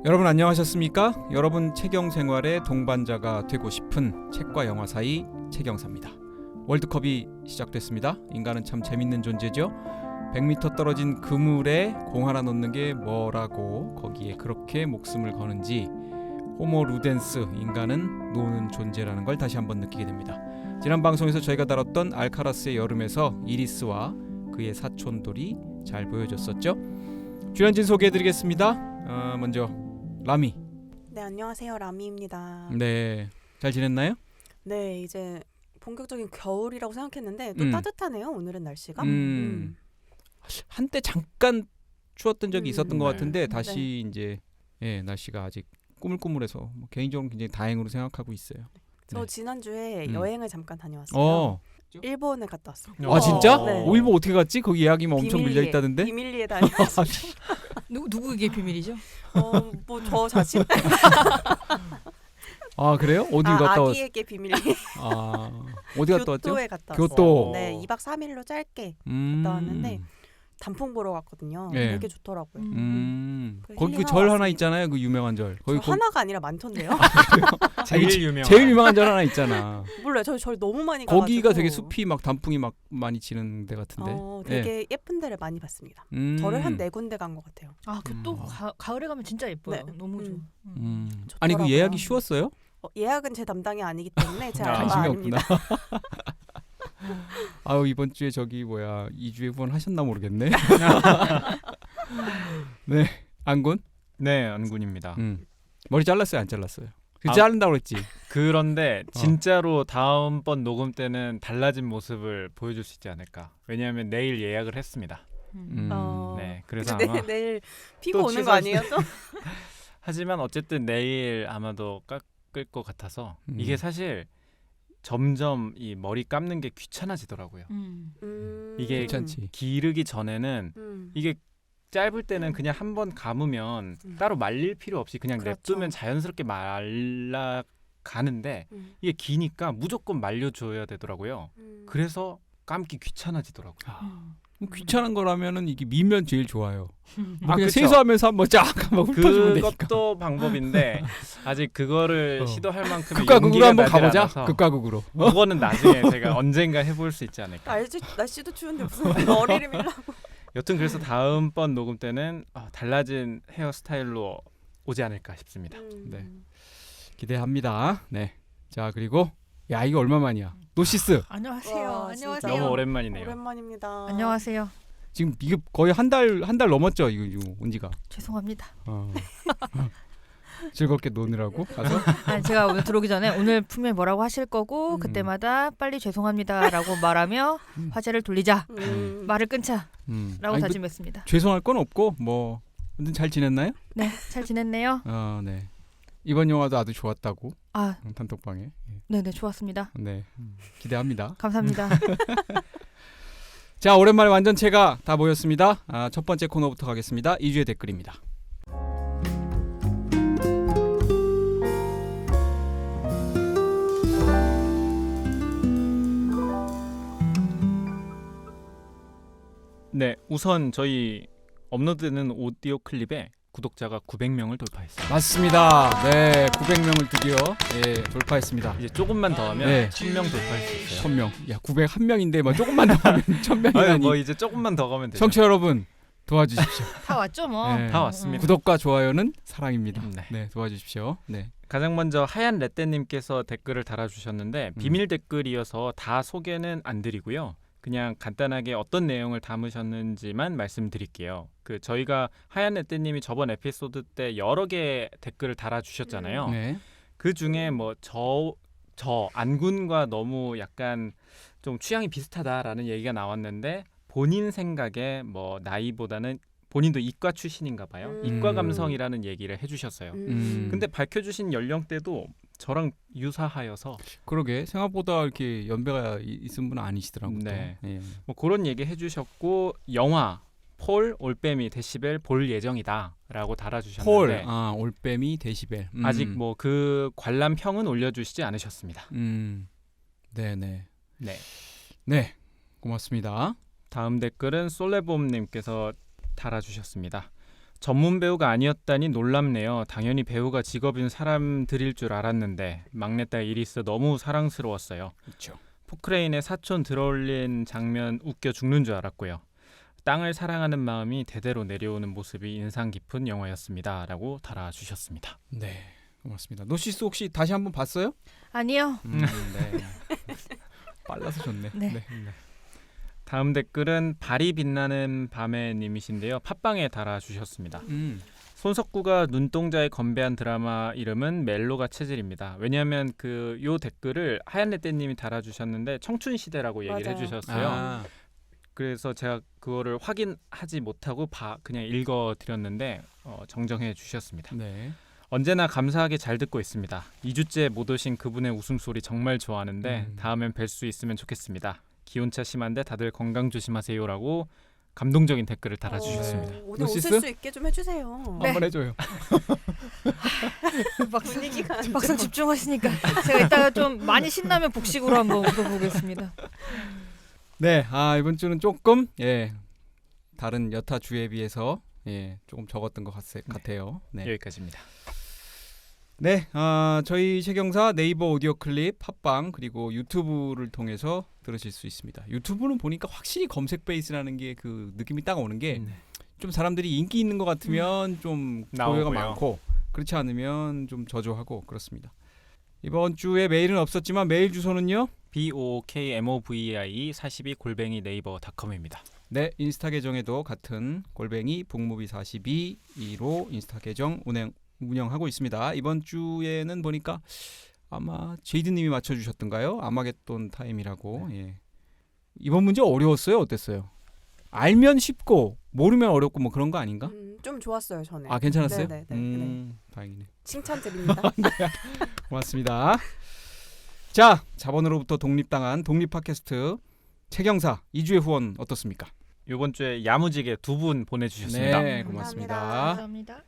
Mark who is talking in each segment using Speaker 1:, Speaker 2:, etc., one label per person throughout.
Speaker 1: 여러분 안녕하셨습니까? 여러분 책영생활의 동반자가 되고 싶은 책과 영화 사이 책영사입니다. 월드컵이 시작됐습니다. 인간은 참 재밌는 존재죠. 100m 떨어진 그물에 공 하나 넣는 게 뭐라고 거기에 그렇게 목숨을 거는지 호모 루덴스, 인간은 노는 존재라는 걸 다시 한번 느끼게 됩니다. 지난 방송에서 저희가 다뤘던 알카라스의 여름에서 이리스와 그의 사촌돌이 잘 보여줬었죠. 출연진 소개해드리겠습니다. 먼저 라미.
Speaker 2: 네, 안녕하세요. 라미입니다.
Speaker 1: 네, 잘 지냈나요?
Speaker 2: 네, 이제 본격적인 겨울이라고 생각했는데 또
Speaker 1: 음.
Speaker 2: 따뜻하네요. 오늘은 날씨가.
Speaker 1: 한때 잠깐 추웠던 적이 있었던 것
Speaker 3: 네.
Speaker 1: 같은데 다시 이제 날씨가 아직 꾸물꾸물해서 개인적으로 굉장히 다행으로 생각하고 있어요.
Speaker 2: 저
Speaker 1: 네.
Speaker 2: 지난주에
Speaker 1: 음.
Speaker 2: 여행을 잠깐 다녀왔어요.
Speaker 1: 어,
Speaker 2: 일본에 갔다 왔어요.
Speaker 1: 아 진짜?
Speaker 2: 네.
Speaker 1: 일본 어떻게 갔지? 거기 예약이 뭐 엄청 밀려 있다던데.
Speaker 2: 비밀리에 다녀왔어요.
Speaker 4: 누구에게 비밀이죠?
Speaker 2: 뭐 저 자신?
Speaker 1: 아 그래요? 어디 갔다 왔?
Speaker 2: 아기에게 비밀리.
Speaker 1: 어디 갔다 왔죠?
Speaker 2: 교토에 갔다 왔어요.
Speaker 1: 교토.
Speaker 2: 네, 2박 3일로 짧게 갔다 왔는데 단풍 보러 갔거든요.
Speaker 1: 네.
Speaker 2: 되게 좋더라고요.
Speaker 1: 거기 그
Speaker 2: 힐링하고
Speaker 1: 절 하나
Speaker 2: 왔습니다.
Speaker 1: 있잖아요. 그 유명한 절. 거기
Speaker 2: 저 하나가 아니라 많던데요.
Speaker 3: 제일 유명한
Speaker 1: 제일 유명한 절 하나 있잖아.
Speaker 2: 몰라요. 저 절 너무 많이 가가지고.
Speaker 1: 거기가 되게 숲이 막 단풍이 막 많이 지는 데 같은데.
Speaker 2: 되게 예쁜 데를 많이 봤습니다.
Speaker 1: 음.
Speaker 2: 절을 한 4군데 간 것 같아요.
Speaker 4: 아, 그 또 가을에 가면 진짜 예뻐요.
Speaker 2: 네.
Speaker 4: 너무 좋아.
Speaker 1: 아니 그
Speaker 2: 좋더라고요.
Speaker 1: 예약이 쉬웠어요?
Speaker 2: 예약은 제 담당이 아니기 때문에 제
Speaker 3: 아,
Speaker 2: 알바가
Speaker 1: 관심이
Speaker 2: 아닙니다.
Speaker 1: 없구나. 아유 이번 주에 저기 뭐야 2주에 후원하셨나 모르겠네. 네, 안군.
Speaker 3: 네, 안군입니다.
Speaker 1: 머리 잘랐어요, 안 잘랐어요?
Speaker 3: 아.
Speaker 1: 자른다고 그랬지.
Speaker 3: 그런데 진짜로 다음번 녹음 때는 달라진 모습을 보여줄 수 있지 않을까. 왜냐하면 내일 예약을 했습니다. 네, 그래서 아마
Speaker 2: 내일 피부
Speaker 3: 또
Speaker 2: 오는 거 아니에요? 또?
Speaker 3: 하지만 어쨌든 내일 아마도 깎을 것 같아서 이게 사실 점점 이 머리 감는 게 귀찮아지더라고요. 이게
Speaker 1: 괜찮지.
Speaker 3: 기르기 전에는 이게 짧을 때는 그냥 한 번 감으면 따로 말릴 필요 없이 그냥
Speaker 2: 그렇죠.
Speaker 3: 냅두면 자연스럽게 말라가는데 이게 기니까 무조건 말려줘야 되더라고요. 그래서 감기 귀찮아지더라고요.
Speaker 1: 귀찮은 거라면은 이게 밀면 제일 좋아요. 뭐
Speaker 3: 아,
Speaker 1: 그냥
Speaker 3: 그쵸.
Speaker 1: 세수하면서 한번 쫙 한번 훑어주면 되니까.
Speaker 3: 그것도 방법인데 아직 그거를 시도할 만큼의
Speaker 1: 극과 극으로
Speaker 3: 용기가
Speaker 1: 한번
Speaker 3: 나질
Speaker 1: 가보자.
Speaker 3: 않아서
Speaker 1: 극과 극으로.
Speaker 3: 그거는 나중에 제가 언젠가 해볼 수 있지 않을까.
Speaker 2: 날씨도 추운데 무슨 머리를 밀라고.
Speaker 3: 여튼 그래서 다음번 녹음 때는 달라진 헤어스타일로 오지 않을까 싶습니다.
Speaker 1: 네. 기대합니다. 네. 자 그리고 야 이거 얼마만이야? 노시스.
Speaker 4: 안녕하세요.
Speaker 2: 와,
Speaker 4: 안녕하세요.
Speaker 2: 진짜.
Speaker 3: 너무 오랜만이네요.
Speaker 2: 오랜만입니다.
Speaker 4: 안녕하세요.
Speaker 1: 지금 이게 거의 한 달 넘었죠 이거 온지가.
Speaker 4: 죄송합니다.
Speaker 1: 즐겁게 노느라고 가서.
Speaker 4: 아니, 제가 오늘 들어오기 전에 오늘 분명히 뭐라고 하실 거고 그때마다 빨리 죄송합니다라고 말하며 화제를 돌리자. 말을 끊자라고
Speaker 1: 아니,
Speaker 4: 다짐했습니다.
Speaker 1: 죄송할 건 없고 뭐 아무튼 잘 지냈나요?
Speaker 4: 네, 잘 지냈네요.
Speaker 1: 네. 이번 영화도 아주 좋았다고
Speaker 4: 아,
Speaker 1: 단톡방에.
Speaker 4: 네네 좋았습니다.
Speaker 1: 네. 기대합니다.
Speaker 4: 감사합니다.
Speaker 1: 자 오랜만에 완전체가 다 모였습니다. 첫 번째 코너부터 가겠습니다. 2주의 댓글입니다.
Speaker 3: 네, 우선 저희 업로드되는 오디오 클립에 구독자가 900명을 돌파했어요.
Speaker 1: 맞습니다. 네, 900명을 드디어 돌파했습니다.
Speaker 3: 이제 조금만 더 하면
Speaker 1: 네.
Speaker 3: 1000명 돌파할 수 있어요.
Speaker 1: 1000명. 야, 901명인데 뭐 조금만 더 하면 1000명이라니.
Speaker 3: 아니, 뭐 이제 조금만 더 가면 되죠.
Speaker 1: 청취자 여러분 도와주십시오.
Speaker 4: 다 왔죠 뭐.
Speaker 1: 네.
Speaker 3: 다 왔습니다.
Speaker 1: 구독과 좋아요는 사랑입니다.
Speaker 3: 네.
Speaker 1: 네, 도와주십시오. 네.
Speaker 3: 가장 먼저 하얀 레떼님께서 댓글을 달아주셨는데 비밀 댓글이어서 다 소개는 안 드리고요. 그냥 간단하게 어떤 내용을 담으셨는지만 말씀드릴게요. 저희가 하얀 레떼님이 저번 에피소드 때 여러 개 댓글을 달아주셨잖아요.
Speaker 1: 네.
Speaker 3: 그 중에 뭐 저 안군과 너무 약간 좀 취향이 비슷하다라는 얘기가 나왔는데 본인 생각에 뭐 나이보다는 본인도 이과 출신인가 봐요. 이과 감성이라는 얘기를 해주셨어요. 근데 밝혀주신 연령대도 저랑 유사하여서
Speaker 1: 그러게 생각보다 이렇게 연배가 있은 분은 아니시더라고요.
Speaker 3: 네.
Speaker 1: 네.
Speaker 3: 뭐 그런 얘기 해주셨고 영화 폴 올빼미 데시벨 볼 예정이다라고 달아주셨는데
Speaker 1: 폴, 올빼미 데시벨.
Speaker 3: 아직 뭐 그 관람평은 올려주시지 않으셨습니다.
Speaker 1: 네네.
Speaker 3: 네.
Speaker 1: 네, 고맙습니다.
Speaker 3: 다음 댓글은 솔레봄님께서 달아주셨습니다. 전문 배우가 아니었다니 놀랍네요. 당연히 배우가 직업인 사람들일 줄 알았는데 막내딸 이리스 너무 사랑스러웠어요.
Speaker 1: 그렇죠.
Speaker 3: 포크레인에 사촌 들어올린 장면 웃겨 죽는 줄 알았고요. 땅을 사랑하는 마음이 대대로 내려오는 모습이 인상 깊은 영화였습니다. 라고 달아주셨습니다.
Speaker 1: 네, 고맙습니다. 노시스 혹시 다시 한번 봤어요?
Speaker 4: 아니요.
Speaker 1: 네. 빨라서 좋네.
Speaker 4: 네.
Speaker 3: 다음 댓글은 발이 빛나는 밤의 님이신데요. 팟빵에 달아주셨습니다. 손석구가 눈동자에 건배한 드라마 이름은 멜로가 체질입니다. 왜냐하면 요 댓글을 하얀레떼님이 달아주셨는데 청춘시대라고 얘기를
Speaker 2: 맞아요.
Speaker 3: 해주셨어요.
Speaker 1: 아,
Speaker 3: 그래서 제가 그거를 확인하지 못하고 그냥 읽어드렸는데 정정해 주셨습니다.
Speaker 1: 네.
Speaker 3: 언제나 감사하게 잘 듣고 있습니다. 2주째 못 오신 그분의 웃음소리 정말 좋아하는데 다음엔 뵐 수 있으면 좋겠습니다. 기온차 심한데 다들 건강 조심하세요라고 감동적인 댓글을 달아주셨습니다.
Speaker 2: 오늘
Speaker 1: 노시스?
Speaker 2: 오실 수 있게 좀 해주세요.
Speaker 4: 네.
Speaker 1: 한번 해줘요.
Speaker 2: 분위기가
Speaker 4: 막상 집중하시니까 제가 이따가 좀 많이 신나면 복식으로 한번 웃어보겠습니다.
Speaker 1: 네, 이번 주는 조금 다른 여타 주에 비해서 조금 적었던 것 같아요. 네.
Speaker 3: 여기까지입니다.
Speaker 1: 네, 저희 최경사 네이버 오디오 클립, 팟빵 그리고 유튜브를 통해서 들으실 수 있습니다. 유튜브는 보니까 확실히 검색 베이스라는 게 그 느낌이 딱 오는 게 좀 사람들이 인기 있는 것 같으면 좀 조회가
Speaker 3: 나오고요.
Speaker 1: 많고 그렇지 않으면 좀 저조하고 그렇습니다. 이번 주에 메일은 없었지만 메일 주소는요.
Speaker 3: bookmovie42@네이버.com입니다.
Speaker 1: 네, 인스타 계정에도 같은 @ 북무비 42로 인스타 계정 운영하고 있습니다. 이번 주에는 보니까 아마 제이드님이 맞춰주셨던가요? 아마겟돈 타임이라고. 예. 이번 문제 어려웠어요? 어땠어요? 알면 쉽고 모르면 어렵고 뭐 그런 거 아닌가?
Speaker 2: 좀 좋았어요 저는.
Speaker 1: 아 괜찮았어요?
Speaker 2: 네네네.
Speaker 1: 다행이네.
Speaker 2: 칭찬 드립니다.
Speaker 1: 고맙습니다. 자, 자본으로부터 독립당한 독립 팟캐스트 최경사 2주의 후원 어떻습니까?
Speaker 3: 이번 주에 야무지게 2분 보내주셨습니다.
Speaker 1: 네, 고맙습니다.
Speaker 4: 감사합니다.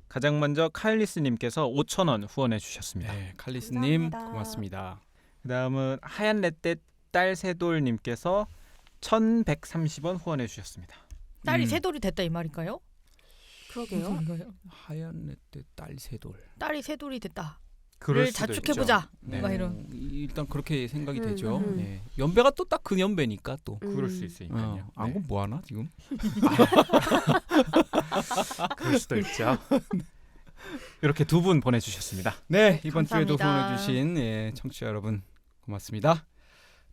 Speaker 3: 가장 먼저 칼리스님께서 5,000원 후원해 주셨습니다.
Speaker 1: 네, 칼리스님
Speaker 2: 감사합니다.
Speaker 1: 고맙습니다.
Speaker 3: 그 다음은 하얀 레떼 딸새돌님께서 1,130원 후원해 주셨습니다.
Speaker 4: 딸이 새돌이 됐다 이 말일까요?
Speaker 2: 그러게요.
Speaker 4: 무슨 말인가요?
Speaker 1: 하얀 레떼 딸새돌.
Speaker 4: 딸이 새돌이 됐다.
Speaker 3: 그럴
Speaker 4: 를
Speaker 3: 수도
Speaker 4: 자축해보자.
Speaker 3: 네.
Speaker 4: 막 이런.
Speaker 1: 일단 그렇게 생각이
Speaker 2: 음,
Speaker 1: 되죠.
Speaker 2: 음.
Speaker 1: 예. 연배가 또 딱 그 연배니까 또.
Speaker 3: 그럴 수 있으니까요.
Speaker 1: 안군 뭐 하나 지금?
Speaker 3: 그럴 수도 있죠. 이렇게 2분 보내주셨습니다.
Speaker 1: 네, 이번 주에도
Speaker 4: 감사합니다.
Speaker 1: 후원해주신 청취자 여러분 고맙습니다.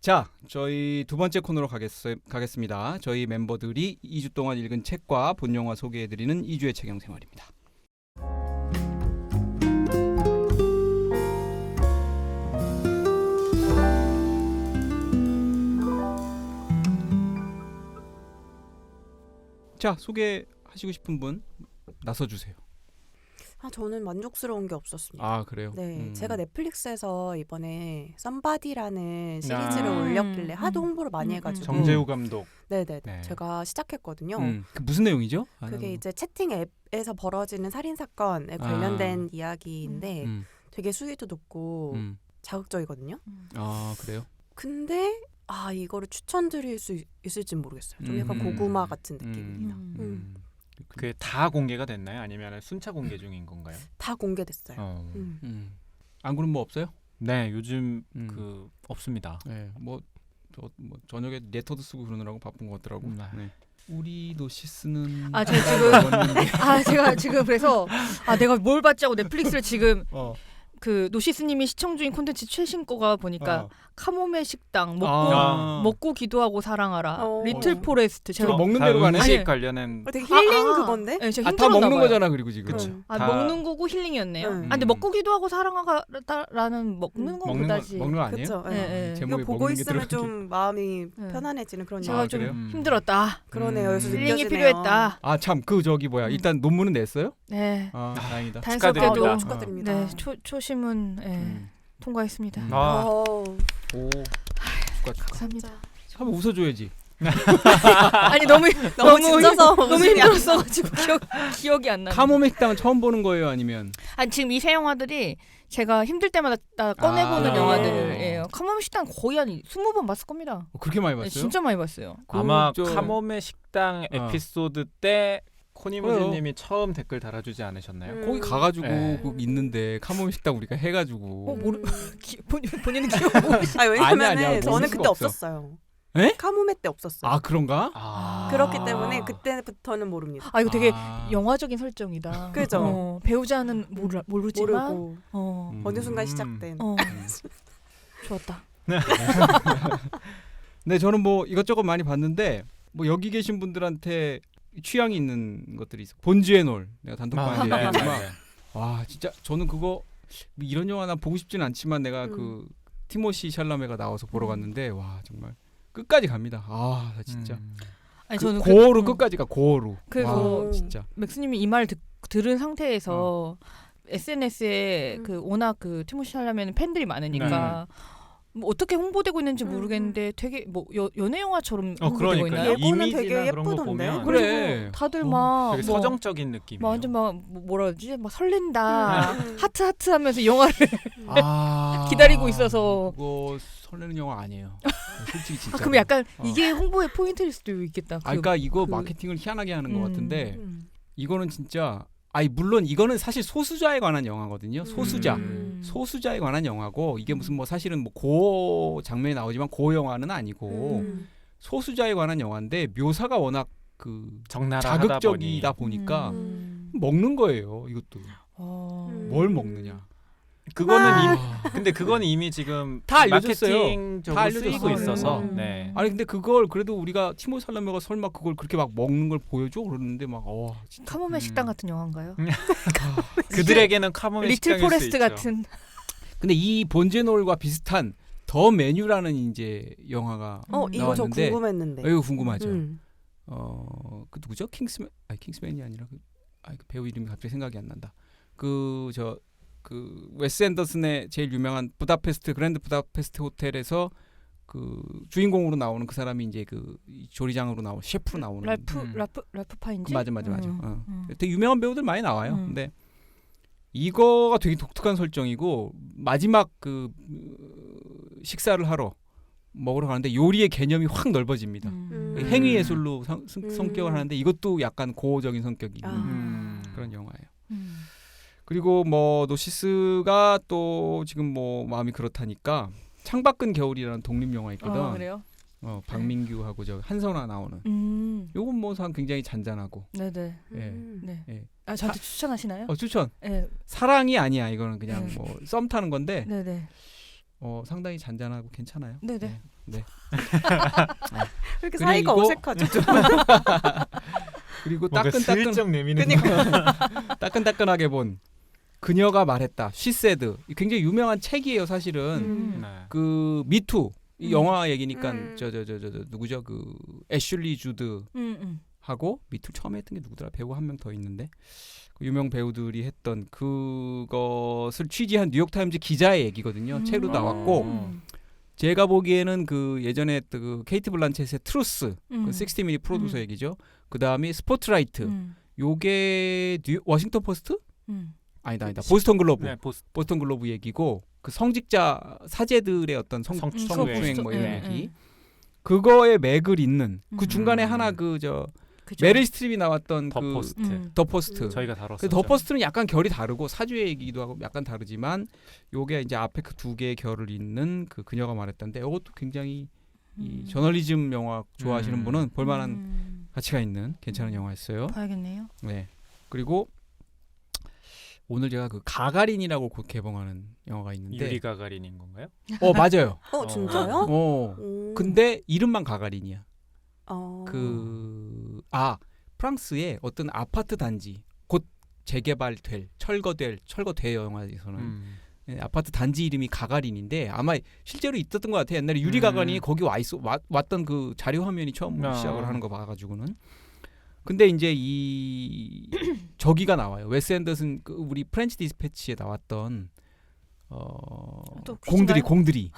Speaker 1: 자, 저희 두 번째 코너로 가겠습니다. 저희 멤버들이 2주 동안 읽은 책과 본 영화 소개해드리는 2주의 책영생활입니다. 자, 소개하시고 싶은 분 나서주세요.
Speaker 2: 저는 만족스러운 게 없었습니다.
Speaker 1: 아, 그래요?
Speaker 2: 네, 제가 넷플릭스에서 이번에 썸바디라는 시리즈를
Speaker 3: 아.
Speaker 2: 올렸길래 하도 홍보를 많이
Speaker 4: 음,
Speaker 2: 해가지고
Speaker 3: 정재우 감독.
Speaker 2: 네네
Speaker 3: 네.
Speaker 2: 제가 시작했거든요.
Speaker 1: 그 무슨 내용이죠?
Speaker 2: 그게 이제 채팅 앱에서 벌어지는 살인 사건에 관련된 이야기인데 되게 수위도 높고 자극적이거든요.
Speaker 1: 아, 그래요?
Speaker 2: 근데 이거를 추천드릴 수 있을지 모르겠어요. 좀 약간 고구마 같은 느낌입니다.
Speaker 3: 그게 다 공개가 됐나요? 아니면 순차 공개 중인 건가요?
Speaker 2: 다 공개됐어요.
Speaker 1: 안 그럼 뭐 없어요?
Speaker 3: 네, 요즘 없습니다.
Speaker 1: 네, 뭐 저녁에 레터도 쓰고 그러느라고 바쁜 것 같더라고. 네. 우리 노시스는
Speaker 4: 제가 지금 그래서 내가 뭘 봤지 하고 넷플릭스를 지금 그 노시스님이 시청 중인 콘텐츠 최신 거가 보니까 카모메 식당 먹고 기도하고 사랑하라 리틀 포레스트
Speaker 1: 제가 먹는 대로 가네.
Speaker 3: 음식 관련한
Speaker 2: 되게 힐링 그건데?
Speaker 4: 네, 제가
Speaker 1: 다
Speaker 4: 힘들었나
Speaker 1: 먹는
Speaker 4: 봐요.
Speaker 1: 거잖아. 그리고 지금
Speaker 4: 먹는 거고 힐링이었네요. 근데 먹고 기도하고 사랑하라라는 먹는 거보다지
Speaker 1: 먹는 거 아니에요?
Speaker 2: 그쵸?
Speaker 4: 네.
Speaker 2: 이거 보고 있으면 좀 마음이 편안해지는 그런
Speaker 4: 제가 좀 힘들었다.
Speaker 2: 그러네요. 그래서
Speaker 4: 힐링이
Speaker 2: 느껴지네요.
Speaker 4: 필요했다.
Speaker 1: 참 일단 논문은 냈어요?
Speaker 4: 네.
Speaker 1: 다행이다.
Speaker 4: 다행스럽게도
Speaker 3: 축하드립니다.
Speaker 2: 축하드립니다.
Speaker 4: 네, 초심은 통과했습니다.
Speaker 1: 오, 축하.
Speaker 4: 감사합니다.
Speaker 1: 한번 웃어줘야지.
Speaker 4: 아니 너무
Speaker 2: 지쳐서
Speaker 4: 너무
Speaker 2: 웃음이 안
Speaker 4: 힘들었어가지고 기억이 안 나.
Speaker 1: 카모메 식당은 처음 보는 거예요, 아니면?
Speaker 4: 아니 지금 이 세 영화들이 제가 힘들 때마다 다 꺼내보는
Speaker 1: 아.
Speaker 4: 영화들이에요. 카모메 식당 거의 한 20번 봤을 겁니다.
Speaker 1: 그렇게 많이 봤어요?
Speaker 4: 네, 진짜 많이 봤어요.
Speaker 3: 아마
Speaker 1: 저-
Speaker 3: 카모메 식당 에피소드 때 코니무즈님이 처음 댓글 달아주지 않으셨나요?
Speaker 1: 거기 가가지고
Speaker 3: 네.
Speaker 1: 그 있는데 카모메 식당 우리가 해가지고.
Speaker 4: 모르 본인은 기억 못
Speaker 2: 아 왜냐면은
Speaker 1: 아니야, 모를
Speaker 2: 저는
Speaker 1: 수가
Speaker 2: 그때
Speaker 1: 없어.
Speaker 2: 없었어요.
Speaker 1: 에?
Speaker 2: 카모메 때 없었어요.
Speaker 1: 아 그런가?
Speaker 2: 그렇기 때문에 그때부터는 모릅니다.
Speaker 4: 아 이거 되게
Speaker 1: 아.
Speaker 4: 영화적인 설정이다.
Speaker 2: 그죠?
Speaker 4: 배우자는 모르지만
Speaker 2: 모르고
Speaker 4: 어,
Speaker 2: 어느 순간 시작된.
Speaker 4: 좋았다.
Speaker 1: 네, 저는 뭐 이것저것 많이 봤는데 뭐 여기 계신 분들한테 취향이 있는 것들이 있어. 본즈앤올 내가 단독방에
Speaker 3: 네,
Speaker 1: 얘기했지만
Speaker 3: 네.
Speaker 1: 와 진짜 저는 그거 이런 영화 난 보고 싶지는 않지만 내가 그 티모시 샬라메가 나와서 보러 갔는데 와 정말 끝까지 갑니다. 아 진짜
Speaker 4: 아니
Speaker 1: 그
Speaker 4: 저는
Speaker 1: 고어로 끝까지 가 고어로.
Speaker 4: 그리고
Speaker 1: 와, 진짜.
Speaker 4: 맥스님이 이 말 들은 상태에서 SNS에 그 워낙 그 티모시 샬라메는 팬들이 많으니까 뭐 어떻게 홍보되고 있는지 모르겠는데 되게 뭐 연애 영화처럼 홍보되고
Speaker 3: 그러니까요.
Speaker 4: 있나요?
Speaker 2: 예고는
Speaker 3: 이미지나
Speaker 2: 되게
Speaker 3: 그런 거
Speaker 2: 예쁘던데?
Speaker 3: 보면
Speaker 1: 그래.
Speaker 4: 다들 막
Speaker 3: 되게
Speaker 4: 뭐
Speaker 3: 서정적인 느낌이에요.
Speaker 4: 완전 막 뭐라 그러지? 막 설렌다. 하트 하면서 영화를
Speaker 1: 아,
Speaker 4: 기다리고 있어서.
Speaker 1: 그거 설레는 영화 아니에요. 솔직히 진짜.
Speaker 4: 그럼 약간 이게 홍보의 포인트일 수도 있겠다.
Speaker 1: 그러니까 이거
Speaker 2: 그-
Speaker 1: 마케팅을 희한하게 하는 것 같은데
Speaker 2: 음.
Speaker 1: 이거는 진짜 물론 이거는 사실 소수자에 관한 영화거든요. 소수자. 소수자에 관한 영화고 이게 무슨 뭐 사실은 뭐 고어 장면이 나오지만 고어 영화는 아니고 소수자에 관한 영화인데 묘사가 워낙 그
Speaker 3: 적나라하다
Speaker 1: 자극적이다
Speaker 3: 보니.
Speaker 1: 보니까 먹는 거예요. 이것도 뭘 먹느냐.
Speaker 3: 그거는
Speaker 1: 아.
Speaker 3: 근데 그거는 이미 지금
Speaker 1: 다 알려줬어요.
Speaker 3: 마케팅적으로
Speaker 1: 다
Speaker 3: 쓰이고
Speaker 1: 알려줬어요.
Speaker 3: 있어서
Speaker 4: 음.
Speaker 3: 네.
Speaker 1: 아니 근데 그걸 그래도 우리가 티모 살라메가 설마 그걸 그렇게 막 먹는 걸 보여줘 그러는데 막 진짜
Speaker 4: 카모메 식당 같은 영화인가요?
Speaker 3: 그들에게는 카모메
Speaker 4: 리틀
Speaker 3: 식당일 수
Speaker 4: 포레스트
Speaker 3: 있죠.
Speaker 4: 같은.
Speaker 1: 근데 이 본제놀과 비슷한 더 메뉴라는 이제 영화가
Speaker 2: 이거 저
Speaker 1: 나왔는데
Speaker 2: 궁금했는데.
Speaker 1: 이거 궁금하죠.
Speaker 2: 음.
Speaker 1: 그 누구죠? 킹스맨이 아니라 그 배우 이름이 갑자기 생각이 안 난다. 그 웨스 앤더슨의 제일 유명한 그랜드 부다페스트 호텔에서 그 주인공으로 나오는 그 사람이 이제 그 조리장으로 나오는 셰프로 나오는
Speaker 4: 랄프 파인지.
Speaker 1: 맞아. 되게 유명한 배우들 많이 나와요. 근데 이거가 되게 독특한 설정이고 마지막 그 식사를 하러 먹으러 가는데 요리의 개념이 확 넓어집니다. 행위 예술로 성격을 하는데 이것도 약간 고어적인 성격이 있는 그런 영화예요. 그리고 뭐 노시스가 또 지금 뭐 마음이 그렇다니까 창밖은 겨울이라는 독립 영화 있거든.
Speaker 4: 그래요?
Speaker 1: 박민규하고 저 한선아 나오는. 요건 뭐 굉장히 잔잔하고.
Speaker 4: 네네.
Speaker 1: 예. 예.
Speaker 4: 아 저한테 추천하시나요?
Speaker 1: 추천.
Speaker 4: 네.
Speaker 1: 사랑이 아니야. 이거는 그냥 뭐 썸 타는 건데.
Speaker 4: 네네.
Speaker 1: 상당히 잔잔하고 괜찮아요.
Speaker 4: 네네.
Speaker 1: 네.
Speaker 2: 왜 이렇게 사이가
Speaker 1: 그리고-
Speaker 2: 어색하죠?
Speaker 1: 그리고
Speaker 3: 뭔가
Speaker 1: 따끈따끈
Speaker 3: 슬쩍 내미는
Speaker 1: 따끈따끈하게 본 그녀가 말했다. She said. 굉장히 유명한 책이에요, 사실은.
Speaker 3: 네.
Speaker 1: 그 미투 이 영화 얘기니까
Speaker 2: 음.
Speaker 1: 저 누구죠? 그 애슐리 주드 하고 미투 처음에 했던 게 누구더라? 배우 한 명 더 있는데 그 유명 배우들이 했던 그것을 취재한 뉴욕타임즈 기자의 얘기거든요. 책으로 나왔고 제가 보기에는 그 예전에 했던 그 케이트 블란쳇의 트루스 그 60미닛 프로듀서 얘기죠. 그 다음이 스포트라이트 요게 워싱턴 포스트? 아니다. 보스턴 글로브.
Speaker 3: 네,
Speaker 1: 보스턴 글로브 얘기고 그 성직자 사제들의 어떤 성추행 뭐 이런
Speaker 3: 네.
Speaker 1: 얘기. 그거에 맥을 잇는 그 중간에 하나
Speaker 4: 그죠.
Speaker 1: 메릴 스트립이 나왔던
Speaker 3: 더
Speaker 1: 그
Speaker 3: 포스트.
Speaker 1: 더 포스트.
Speaker 3: 저희가
Speaker 1: 그
Speaker 3: 다뤘었죠.
Speaker 1: 더 포스트는 약간 결이 다르고 사주의 얘기기도 하고 약간 다르지만 요게 이제 앞에 그 두 개의 결을 잇는 그 그녀가 말했던데 이것도 굉장히 이 저널리즘 영화 좋아하시는 분은 볼만한 가치가 있는 괜찮은 영화였어요.
Speaker 4: 봐야겠네요.
Speaker 1: 네. 그리고 오늘 제가 그 가가린이라고 곧 개봉하는 영화가 있는데
Speaker 3: 유리 가가린인 건가요?
Speaker 1: 맞아요.
Speaker 2: 진짜요? 오.
Speaker 1: 근데 이름만 가가린이야.
Speaker 2: 어.
Speaker 1: 프랑스의 어떤 아파트 단지 곧 철거될 영화에서는 아파트 단지 이름이 가가린인데 아마 실제로 있었던 것 같아요. 옛날에 유리 가가린이 거기 왔던 그 자료 화면이 처음 시작을 하는 거 봐가지고는. 근데 이제 이 저기가 나와요. 웨스 앤더슨 우리 프렌치 디스패치에 나왔던
Speaker 4: 또
Speaker 1: 공들이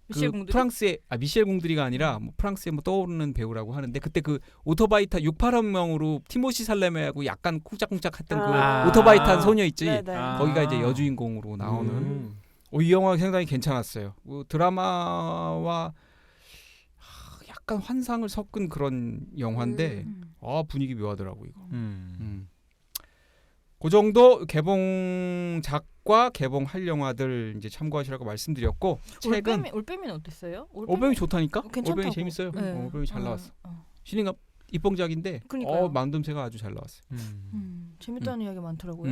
Speaker 4: 미셸
Speaker 1: 그
Speaker 4: 공들이?
Speaker 1: 프랑스의 미셸 공드리가 아니라 뭐 프랑스의 뭐 떠오르는 배우라고 하는데 그때 그 오토바이 타 68혁명으로 티모시 살레메하고 약간 쿵짝쿵짝했던 그 오토바이 탄 소녀 있지.
Speaker 2: 네네.
Speaker 1: 거기가 이제 여주인공으로 나오는. 이 영화 상당히 괜찮았어요. 드라마와 약간 환상을 섞은 그런 영화인데 분위기 묘하더라고 이거. 그 정도 개봉작과 개봉할 영화들 이제 참고하시라고 말씀드렸고 책은
Speaker 4: 올빼미는 어땠어요?
Speaker 1: 올빼미 좋다니까?
Speaker 4: 괜찮다고.
Speaker 1: 올빼미 재밌어요.
Speaker 4: 네.
Speaker 1: 올빼미 잘 나왔어. 신인가 입봉작인데
Speaker 4: 그러니까요.
Speaker 1: 만듦새가 아주 잘 나왔어요.
Speaker 4: 재밌다는 이야기 많더라고요.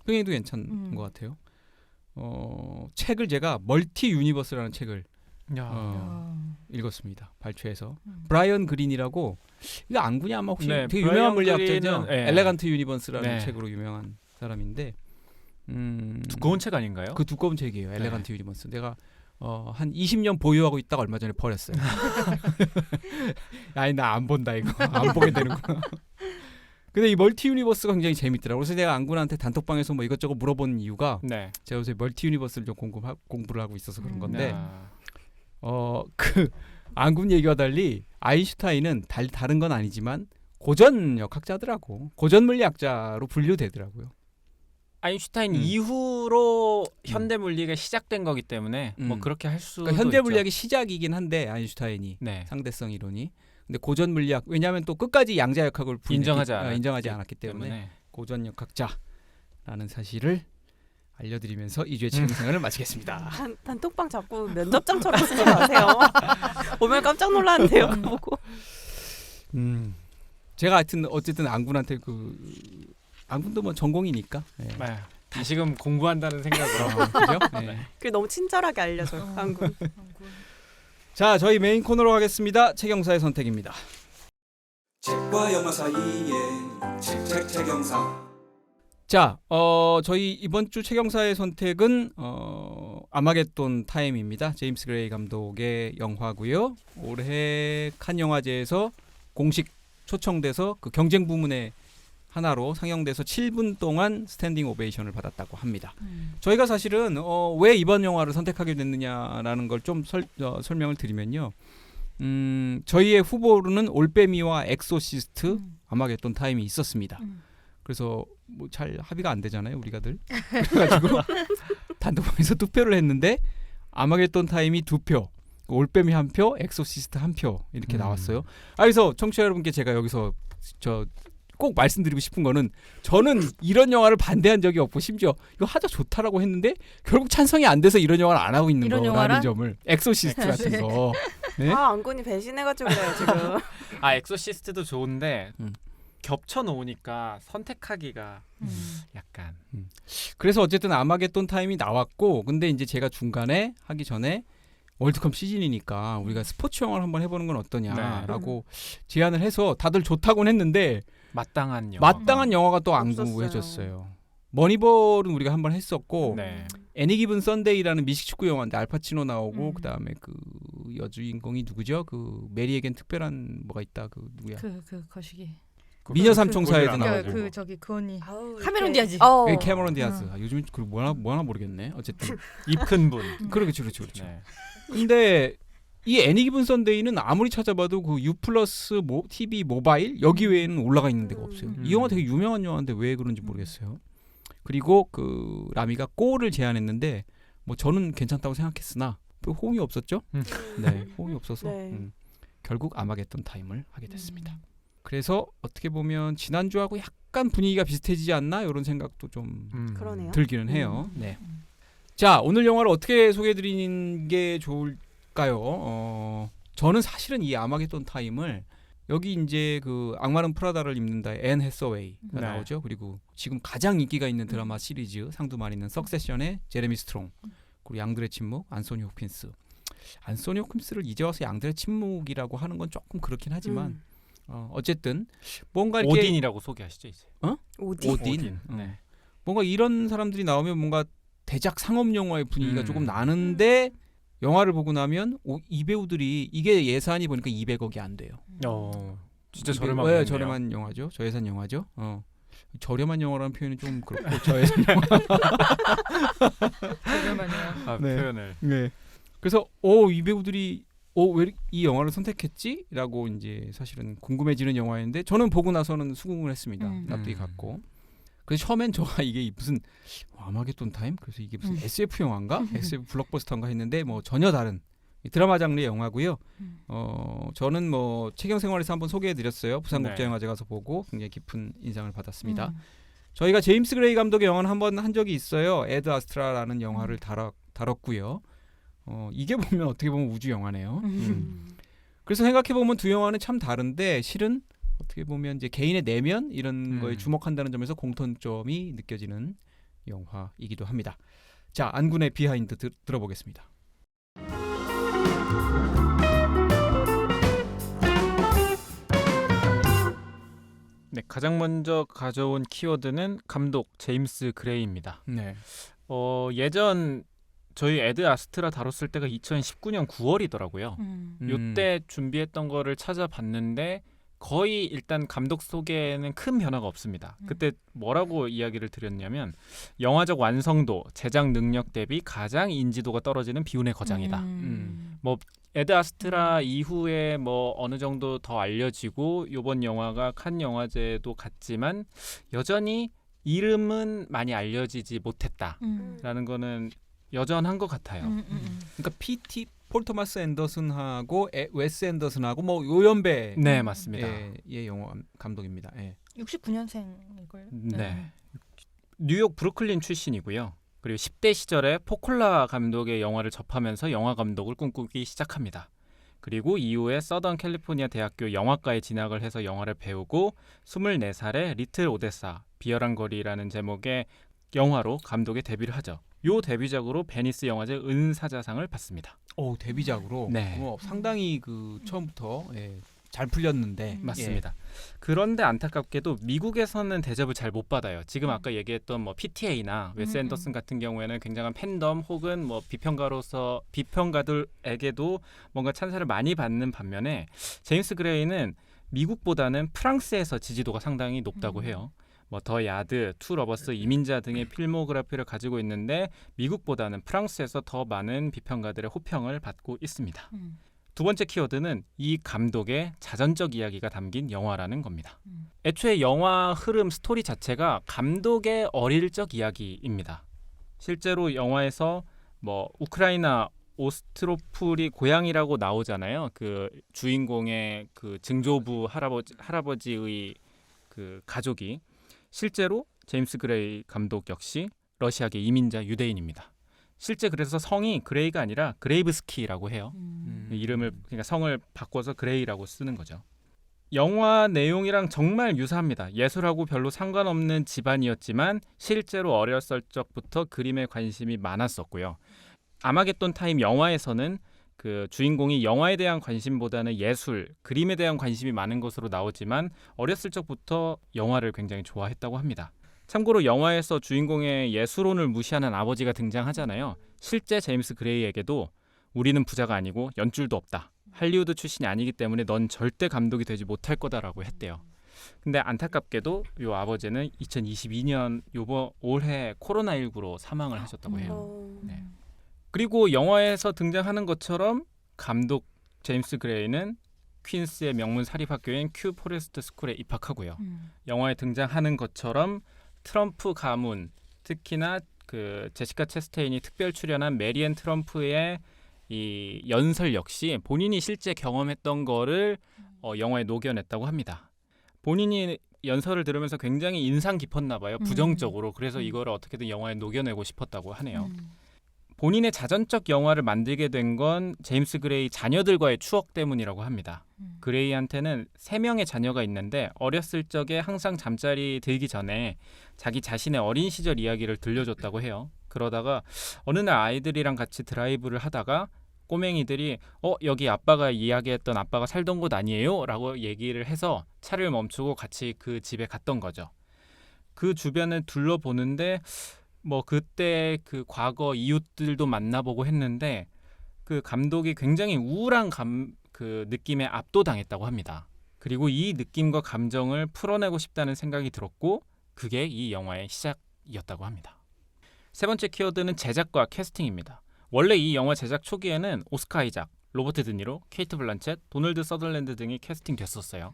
Speaker 1: 흥행도 괜찮은 것 같아요. 책을 제가 멀티 유니버스라는 책을 읽었습니다. 발췌해서 브라이언 그린이라고 이거 안구냐 아마 혹시
Speaker 3: 네,
Speaker 1: 되게 유명한
Speaker 3: 브라이언
Speaker 1: 물리학자죠.
Speaker 3: 그린은, 네.
Speaker 1: 엘레간트 유니버스라는
Speaker 3: 네.
Speaker 1: 책으로 유명한 사람인데
Speaker 3: 두꺼운 책 아닌가요?
Speaker 1: 그 두꺼운 책이에요. 엘레간트 유니버스. 내가 한 20년 보유하고 있다가 얼마 전에 버렸어요. 아니 나 안 본다 이거. 안 보게 되는구나. 근데 이 멀티 유니버스가 굉장히 재밌더라고요. 그래서 내가 안군한테 단톡방에서 뭐 이것저것 물어본 이유가
Speaker 3: 네.
Speaker 1: 제가 요새 멀티 유니버스를 좀 공부를 하고 있어서 그런 건데
Speaker 3: 아.
Speaker 1: 그 안군 얘기와 달리 아인슈타인은 다른 건 아니지만 고전역 학자더라고. 고전 물리학자로 분류되더라고요.
Speaker 3: 아인슈타인 이후로 현대 물리가 시작된 거기 때문에 뭐 그렇게 할 수도
Speaker 1: 그러니까 현대
Speaker 3: 있죠.
Speaker 1: 물리학이 시작이긴 한데 아인슈타인이
Speaker 3: 네.
Speaker 1: 상대성 이론이. 근데 고전 물리학 왜냐하면 또 끝까지 양자역학을
Speaker 3: 인정하지
Speaker 1: 않았기 때문에 고전역 학자라는 사실을 알려드리면서 2주의 책임생활을 마치겠습니다.
Speaker 2: 단톡방 자꾸 면접장처럼 쓰지 마세요. 보면 깜짝 놀랐는데요. 보고.
Speaker 1: 제가 어쨌든 안군한테 안군도 뭐 전공이니까. 네.
Speaker 3: 다시금 공부한다는 생각으로.
Speaker 1: 그죠? 네.
Speaker 2: 그게 너무 친절하게 알려줘요. 안군.
Speaker 1: 자, 저희 메인 코너로 가겠습니다. 책영사의 선택입니다.
Speaker 5: 책과 영화 사이에 책영사.
Speaker 1: 자, 저희 이번 주 책영사의 선택은 아마겟돈 타임입니다. 제임스 그레이 감독의 영화고요. 올해 칸 영화제에서 공식 초청돼서 그 경쟁 부문의 하나로 상영돼서 7분 동안 스탠딩 오베이션을 받았다고 합니다. 저희가 사실은 왜 이번 영화를 선택하게 됐느냐라는 걸 좀 설명을 드리면요. 저희의 후보로는 올빼미와 엑소시스트, 아마겟돈 타임이 있었습니다. 그래서 뭐 잘 합의가 안 되잖아요, 우리가들. 그래가지고 단독방에서 투표를 했는데 아마겟돈 타임이 2표, 올빼미 1표, 엑소시스트 1표 이렇게 나왔어요. 그래서 청취자 여러분께 제가 여기서 꼭 말씀드리고 싶은 거는 저는 이런 영화를 반대한 적이 없고 심지어 이거 하자 좋다라고 했는데 결국 찬성이 안 돼서 이런 영화를 안 하고 있는 거라는 점을 엑소시스트 같은 거. 네?
Speaker 2: 안군이 배신해가지고 그래요 지금.
Speaker 3: 엑소시스트도 좋은데 겹쳐 놓으니까 선택하기가 약간.
Speaker 1: 그래서 어쨌든 아마겟돈 타임이 나왔고 근데 이제 제가 중간에 하기 전에 월드컵 시즌이니까 우리가 스포츠 영화를 한번 해보는 건 어떠냐라고 제안을 해서 다들 좋다고는 했는데
Speaker 3: 마땅한
Speaker 1: 영화가 또 안 구해졌어요. 머니볼은 우리가 한번 했었고 애니 기븐 선데이라는 미식 축구 영화인데 알파치노 나오고 그다음에 그 여주인공이 누구죠? 그 메리에겐 특별한 뭐가 있다. 그 누구야?
Speaker 4: 그 거시기.
Speaker 1: 미녀 삼총사에도 나오고.
Speaker 4: 그 언니. 카메론 디아즈.
Speaker 1: 캐머런 디아즈. 요즘 그 뭐나 모르겠네. 어쨌든
Speaker 3: 입 큰 분.
Speaker 1: 그렇죠. 네. 근데 이 애니 기븐 선데이는 아무리 찾아봐도 그 U+ TV 모바일 여기 외에는 올라가 있는 데가 없어요. 이 영화 되게 유명한 영화인데 왜 그런지 모르겠어요. 그리고 그 라미가 골을 제안했는데 뭐 저는 괜찮다고 생각했으나 호응이 없었죠. 네, 호응이 없어서 결국 아마겟돈 타임을 하게 됐습니다. 그래서 어떻게 보면 지난주하고 약간 분위기가 비슷해지지 않나 이런 생각도 좀
Speaker 2: 그러네요.
Speaker 1: 들기는 해요. 네. 자, 오늘 영화를 어떻게 소개해드리는 게 좋을까요? 저는 사실은 이 아마겟돈 타임을 여기 이제 그 악마는 프라다를 입는다의 앤 해서웨이가 나오죠. 그리고 지금 가장 인기가 있는 드라마 시리즈 상도 많이 있는 석세션의 제레미 스트롱 그리고 양들의 침묵 안소니 호킨스. 안소니 호킨스를 이제 와서 양들의 침묵이라고 하는 건 조금 그렇긴 하지만 어쨌든 뭔가 이렇게
Speaker 3: 오딘이라고 소개하시죠 이제.
Speaker 1: 오딘. 뭔가 이런 사람들이 나오면 뭔가 대작 상업 영화의 분위기가 조금 나는데 영화를 보고 나면 이 배우들이 이게 예산이 보니까 200억이 안 돼요.
Speaker 3: 진짜 저렴한
Speaker 1: 저렴한 영화죠. 저예산 영화죠. 저렴한 영화라는 표현이 좀 그렇고 저예산 영화.
Speaker 4: 저렴한 영화.
Speaker 3: 표현을.
Speaker 1: 네. 그래서 이 배우들이 왜 이 영화를 선택했지?라고 이제 사실은 궁금해지는 영화였는데 저는 보고 나서는 수긍을 했습니다. 납득이 갔고. 그래서 처음엔 저가 이게 무슨 아마겟돈 타임? 그래서 이게 무슨 SF 영화인가? SF 블록버스터인가 했는데 뭐 전혀 다른 드라마 장르의 영화고요. 저는 뭐 채경 생활에서 한번 소개해드렸어요. 부산국제영화제 가서 보고 굉장히 깊은 인상을 받았습니다. 저희가 제임스 그레이 감독의 영화는 한번 한 적이 있어요. 에드 아스트라라는 영화를 다뤘고요. 이게 보면 어떻게 보면 우주 영화네요. 그래서 생각해 보면 두 영화는 참 다른데 실은 어떻게 보면 이제 개인의 내면 이런 거에 주목한다는 점에서 공통점이 느껴지는 영화이기도 합니다. 자, 안군의 비하인드 들어보겠습니다.
Speaker 3: 네, 가장 먼저 가져온 키워드는 감독 제임스 그레이입니다.
Speaker 1: 네.
Speaker 3: 예전 저희 에드 아스트라 다뤘을 때가 2019년 9월이더라고요. 요때 준비했던 거를 찾아봤는데 거의 일단 감독 속에는 큰 변화가 없습니다. 그때 뭐라고 이야기를 드렸냐면 영화적 완성도, 제작 능력 대비 가장 인지도가 떨어지는 비운의 거장이다. 뭐 에드 아스트라 이후에 뭐 어느 정도 더 알려지고 요번 영화가 칸 영화제도 갔지만 여전히 이름은 많이 알려지지 못했다라는 거는 여전한 것 같아요.
Speaker 1: 그러니까 P.T. 폴 토마스 앤더슨하고 웨스 앤더슨하고 뭐 요연배
Speaker 3: 네, 맞습니다.
Speaker 1: 예, 영화 감독입니다. 예.
Speaker 4: 69년생일걸요?
Speaker 3: 네. 뉴욕 브루클린 출신이고요. 그리고 10대 시절에 포콜라 감독의 영화를 접하면서 영화 감독을 꿈꾸기 시작합니다. 그리고 이후에 서던 캘리포니아 대학교 영화과에 진학을 해서 영화를 배우고 24살에 리틀 오데사, 비열한 거리라는 제목의 영화로 감독의 데뷔를 하죠. 요 데뷔작으로 베니스 영화제 은사자상을 받습니다.
Speaker 1: 데뷔작으로.
Speaker 3: 네.
Speaker 1: 상당히 그 처음부터 잘 풀렸는데.
Speaker 3: 맞습니다. 그런데 안타깝게도 미국에서는 대접을 잘 못 받아요. 지금 아까 얘기했던 뭐 PTA나 웨스 앤더슨 같은 경우에는 굉장한 팬덤 혹은 뭐 비평가들에게도 뭔가 찬사를 많이 받는 반면에 제임스 그레이는 미국보다는 프랑스에서 지지도가 상당히 높다고 해요. 뭐 더 야드, 투 러버스, 이민자 등의 필모그래피를 가지고 있는데 미국보다는 프랑스에서 더 많은 비평가들의 호평을 받고 있습니다. 두 번째 키워드는 이 감독의 자전적 이야기가 담긴 영화라는 겁니다. 애초에 영화 흐름 스토리 자체가 감독의 어릴 적 이야기입니다. 실제로 영화에서 뭐 우크라이나 오스트로폴이 고향이라고 나오잖아요. 그 주인공의 그 증조부 할아버지의 그 가족이 실제로 제임스 그레이 감독 역시 러시아계 이민자 유대인입니다. 실제 그래서 성이 그레이가 아니라 그레이브스키라고 해요. 이름을 그러니까 성을 바꿔서 그레이라고 쓰는 거죠. 영화 내용이랑 정말 유사합니다. 예술하고 별로 상관없는 집안이었지만 실제로 어렸을 적부터 그림에 관심이 많았었고요. 아마겟돈 타임 영화에서는 그 주인공이 영화에 대한 관심보다는 예술, 그림에 대한 관심이 많은 것으로 나오지만 어렸을 적부터 영화를 굉장히 좋아했다고 합니다. 참고로 영화에서 주인공의 예술혼을 무시하는 아버지가 등장하잖아요. 실제 제임스 그레이에게도 우리는 부자가 아니고 연줄도 없다. 할리우드 출신이 아니기 때문에 넌 절대 감독이 되지 못할 거다라고 했대요. 근데 안타깝게도 이 아버지는 2022년 올해 코로나19로 사망을 하셨다고 해요. 네. 그리고 영화에서 등장하는 것처럼 감독 제임스 그레이는 퀸스의 명문 사립학교인 큐 포레스트 스쿨에 입학하고요. 영화에 등장하는 것처럼 트럼프 가문, 특히나 그 제시카 체스테인이 특별 출연한 메리앤 트럼프의 이 연설 역시 본인이 실제 경험했던 거를 영화에 녹여냈다고 합니다. 본인이 연설을 들으면서 굉장히 인상 깊었나 봐요. 부정적으로. 그래서 이거를 어떻게든 영화에 녹여내고 싶었다고 하네요. 본인의 자전적 영화를 만들게 된 건 제임스 그레이 자녀들과의 추억 때문이라고 합니다. 그레이한테는 3명의 자녀가 있는데 어렸을 적에 항상 잠자리 들기 전에 자기 자신의 어린 시절 이야기를 들려줬다고 해요. 그러다가 어느 날 아이들이랑 같이 드라이브를 하다가 꼬맹이들이 여기 아빠가 이야기했던 아빠가 살던 곳 아니에요? 라고 얘기를 해서 차를 멈추고 같이 그 집에 갔던 거죠. 그 주변을 둘러보는데 뭐 그때 그 과거 이웃들도 만나보고 했는데 그 감독이 굉장히 우울한 그 느낌에 압도당했다고 합니다. 그리고 이 느낌과 감정을 풀어내고 싶다는 생각이 들었고 그게 이 영화의 시작이었다고 합니다. 세 번째 키워드는 제작과 캐스팅입니다. 원래 이 영화 제작 초기에는 오스카 아이작, 로버트 드니로, 케이트 블란쳇, 도널드 서덜랜드 등이 캐스팅됐었어요.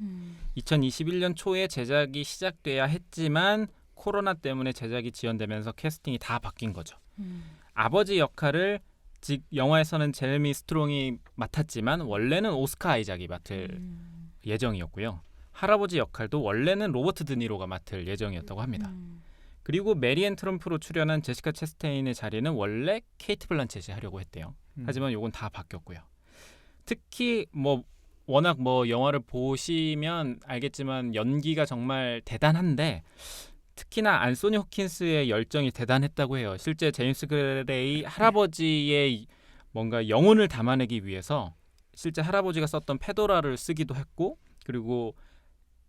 Speaker 3: 2021년 초에 제작이 시작돼야 했지만 코로나 때문에 제작이 지연되면서 캐스팅이 다 바뀐 거죠. 아버지 역할을 즉 영화에서는 제레미 스트롱이 맡았지만 원래는 오스카 아이작이 맡을 예정이었고요. 할아버지 역할도 원래는 로버트 드니로가 맡을 예정이었다고 합니다. 그리고 메리앤 트럼프로 출연한 제시카 체스테인의 자리는 원래 케이트 블란쳇이 하려고 했대요. 하지만 요건 다 바뀌었고요. 특히 워낙 영화를 보시면 알겠지만 연기가 정말 대단한데 특히나 안소니 호킨스의 열정이 대단했다고 해요. 실제 제임스 그레이 할아버지의 뭔가 영혼을 담아내기 위해서 실제 할아버지가 썼던 페도라를 쓰기도 했고 그리고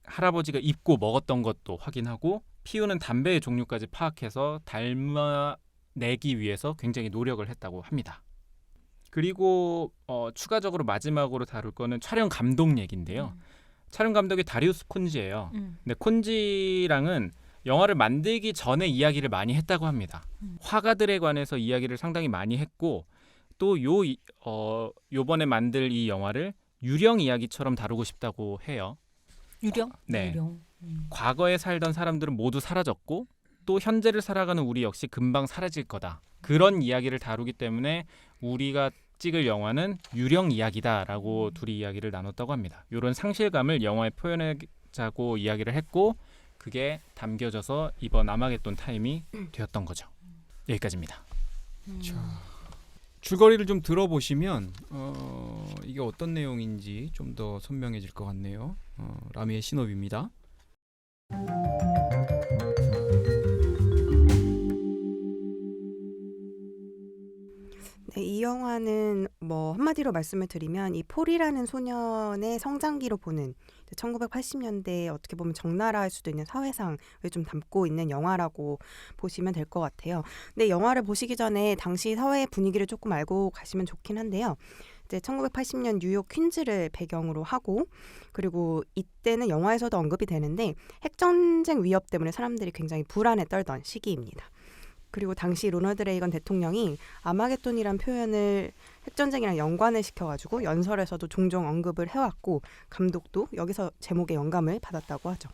Speaker 3: 할아버지가 입고 먹었던 것도 확인하고 피우는 담배의 종류까지 파악해서 닮아내기 위해서 굉장히 노력을 했다고 합니다. 그리고 추가적으로 마지막으로 다룰 거는 촬영 감독 얘기인데요. 촬영 감독이 다리우스 콘지예요. 근데 콘지랑은 영화를 만들기 전에 이야기를 많이 했다고 합니다. 화가들에 관해서 이야기를 상당히 많이 했고 또 요번에 만들 이 영화를 유령 이야기처럼 다루고 싶다고 해요.
Speaker 4: 유령?
Speaker 3: 네.
Speaker 4: 유령.
Speaker 3: 과거에 살던 사람들은 모두 사라졌고 또 현재를 살아가는 우리 역시 금방 사라질 거다. 그런 이야기를 다루기 때문에 우리가 찍을 영화는 유령 이야기다라고 둘이 이야기를 나눴다고 합니다. 이런 상실감을 영화에 표현하자고 이야기를 했고 그게 담겨져서 이번 아마겟돈 타임이 되었던 거죠. 여기까지입니다.
Speaker 1: 자, 줄거리를 좀 들어보시면 이게 어떤 내용인지 좀 더 선명해질 것 같네요. 라미의 신업입니다.
Speaker 2: 네, 이 영화는 한마디로 말씀을 드리면 이 폴이라는 소년의 성장기로 보는 1980년대에 어떻게 보면 적나라할 수도 있는 사회상을 좀 담고 있는 영화라고 보시면 될 것 같아요. 근데 영화를 보시기 전에 당시 사회 분위기를 조금 알고 가시면 좋긴 한데요. 이제 1980년 뉴욕 퀸즈를 배경으로 하고 그리고 이때는 영화에서도 언급이 되는데 핵전쟁 위협 때문에 사람들이 굉장히 불안에 떨던 시기입니다. 그리고 당시 로널드 레이건 대통령이 아마겟돈이란 표현을 핵전쟁이랑 연관을 시켜가지고 연설에서도 종종 언급을 해왔고 감독도 여기서 제목의 영감을 받았다고 하죠.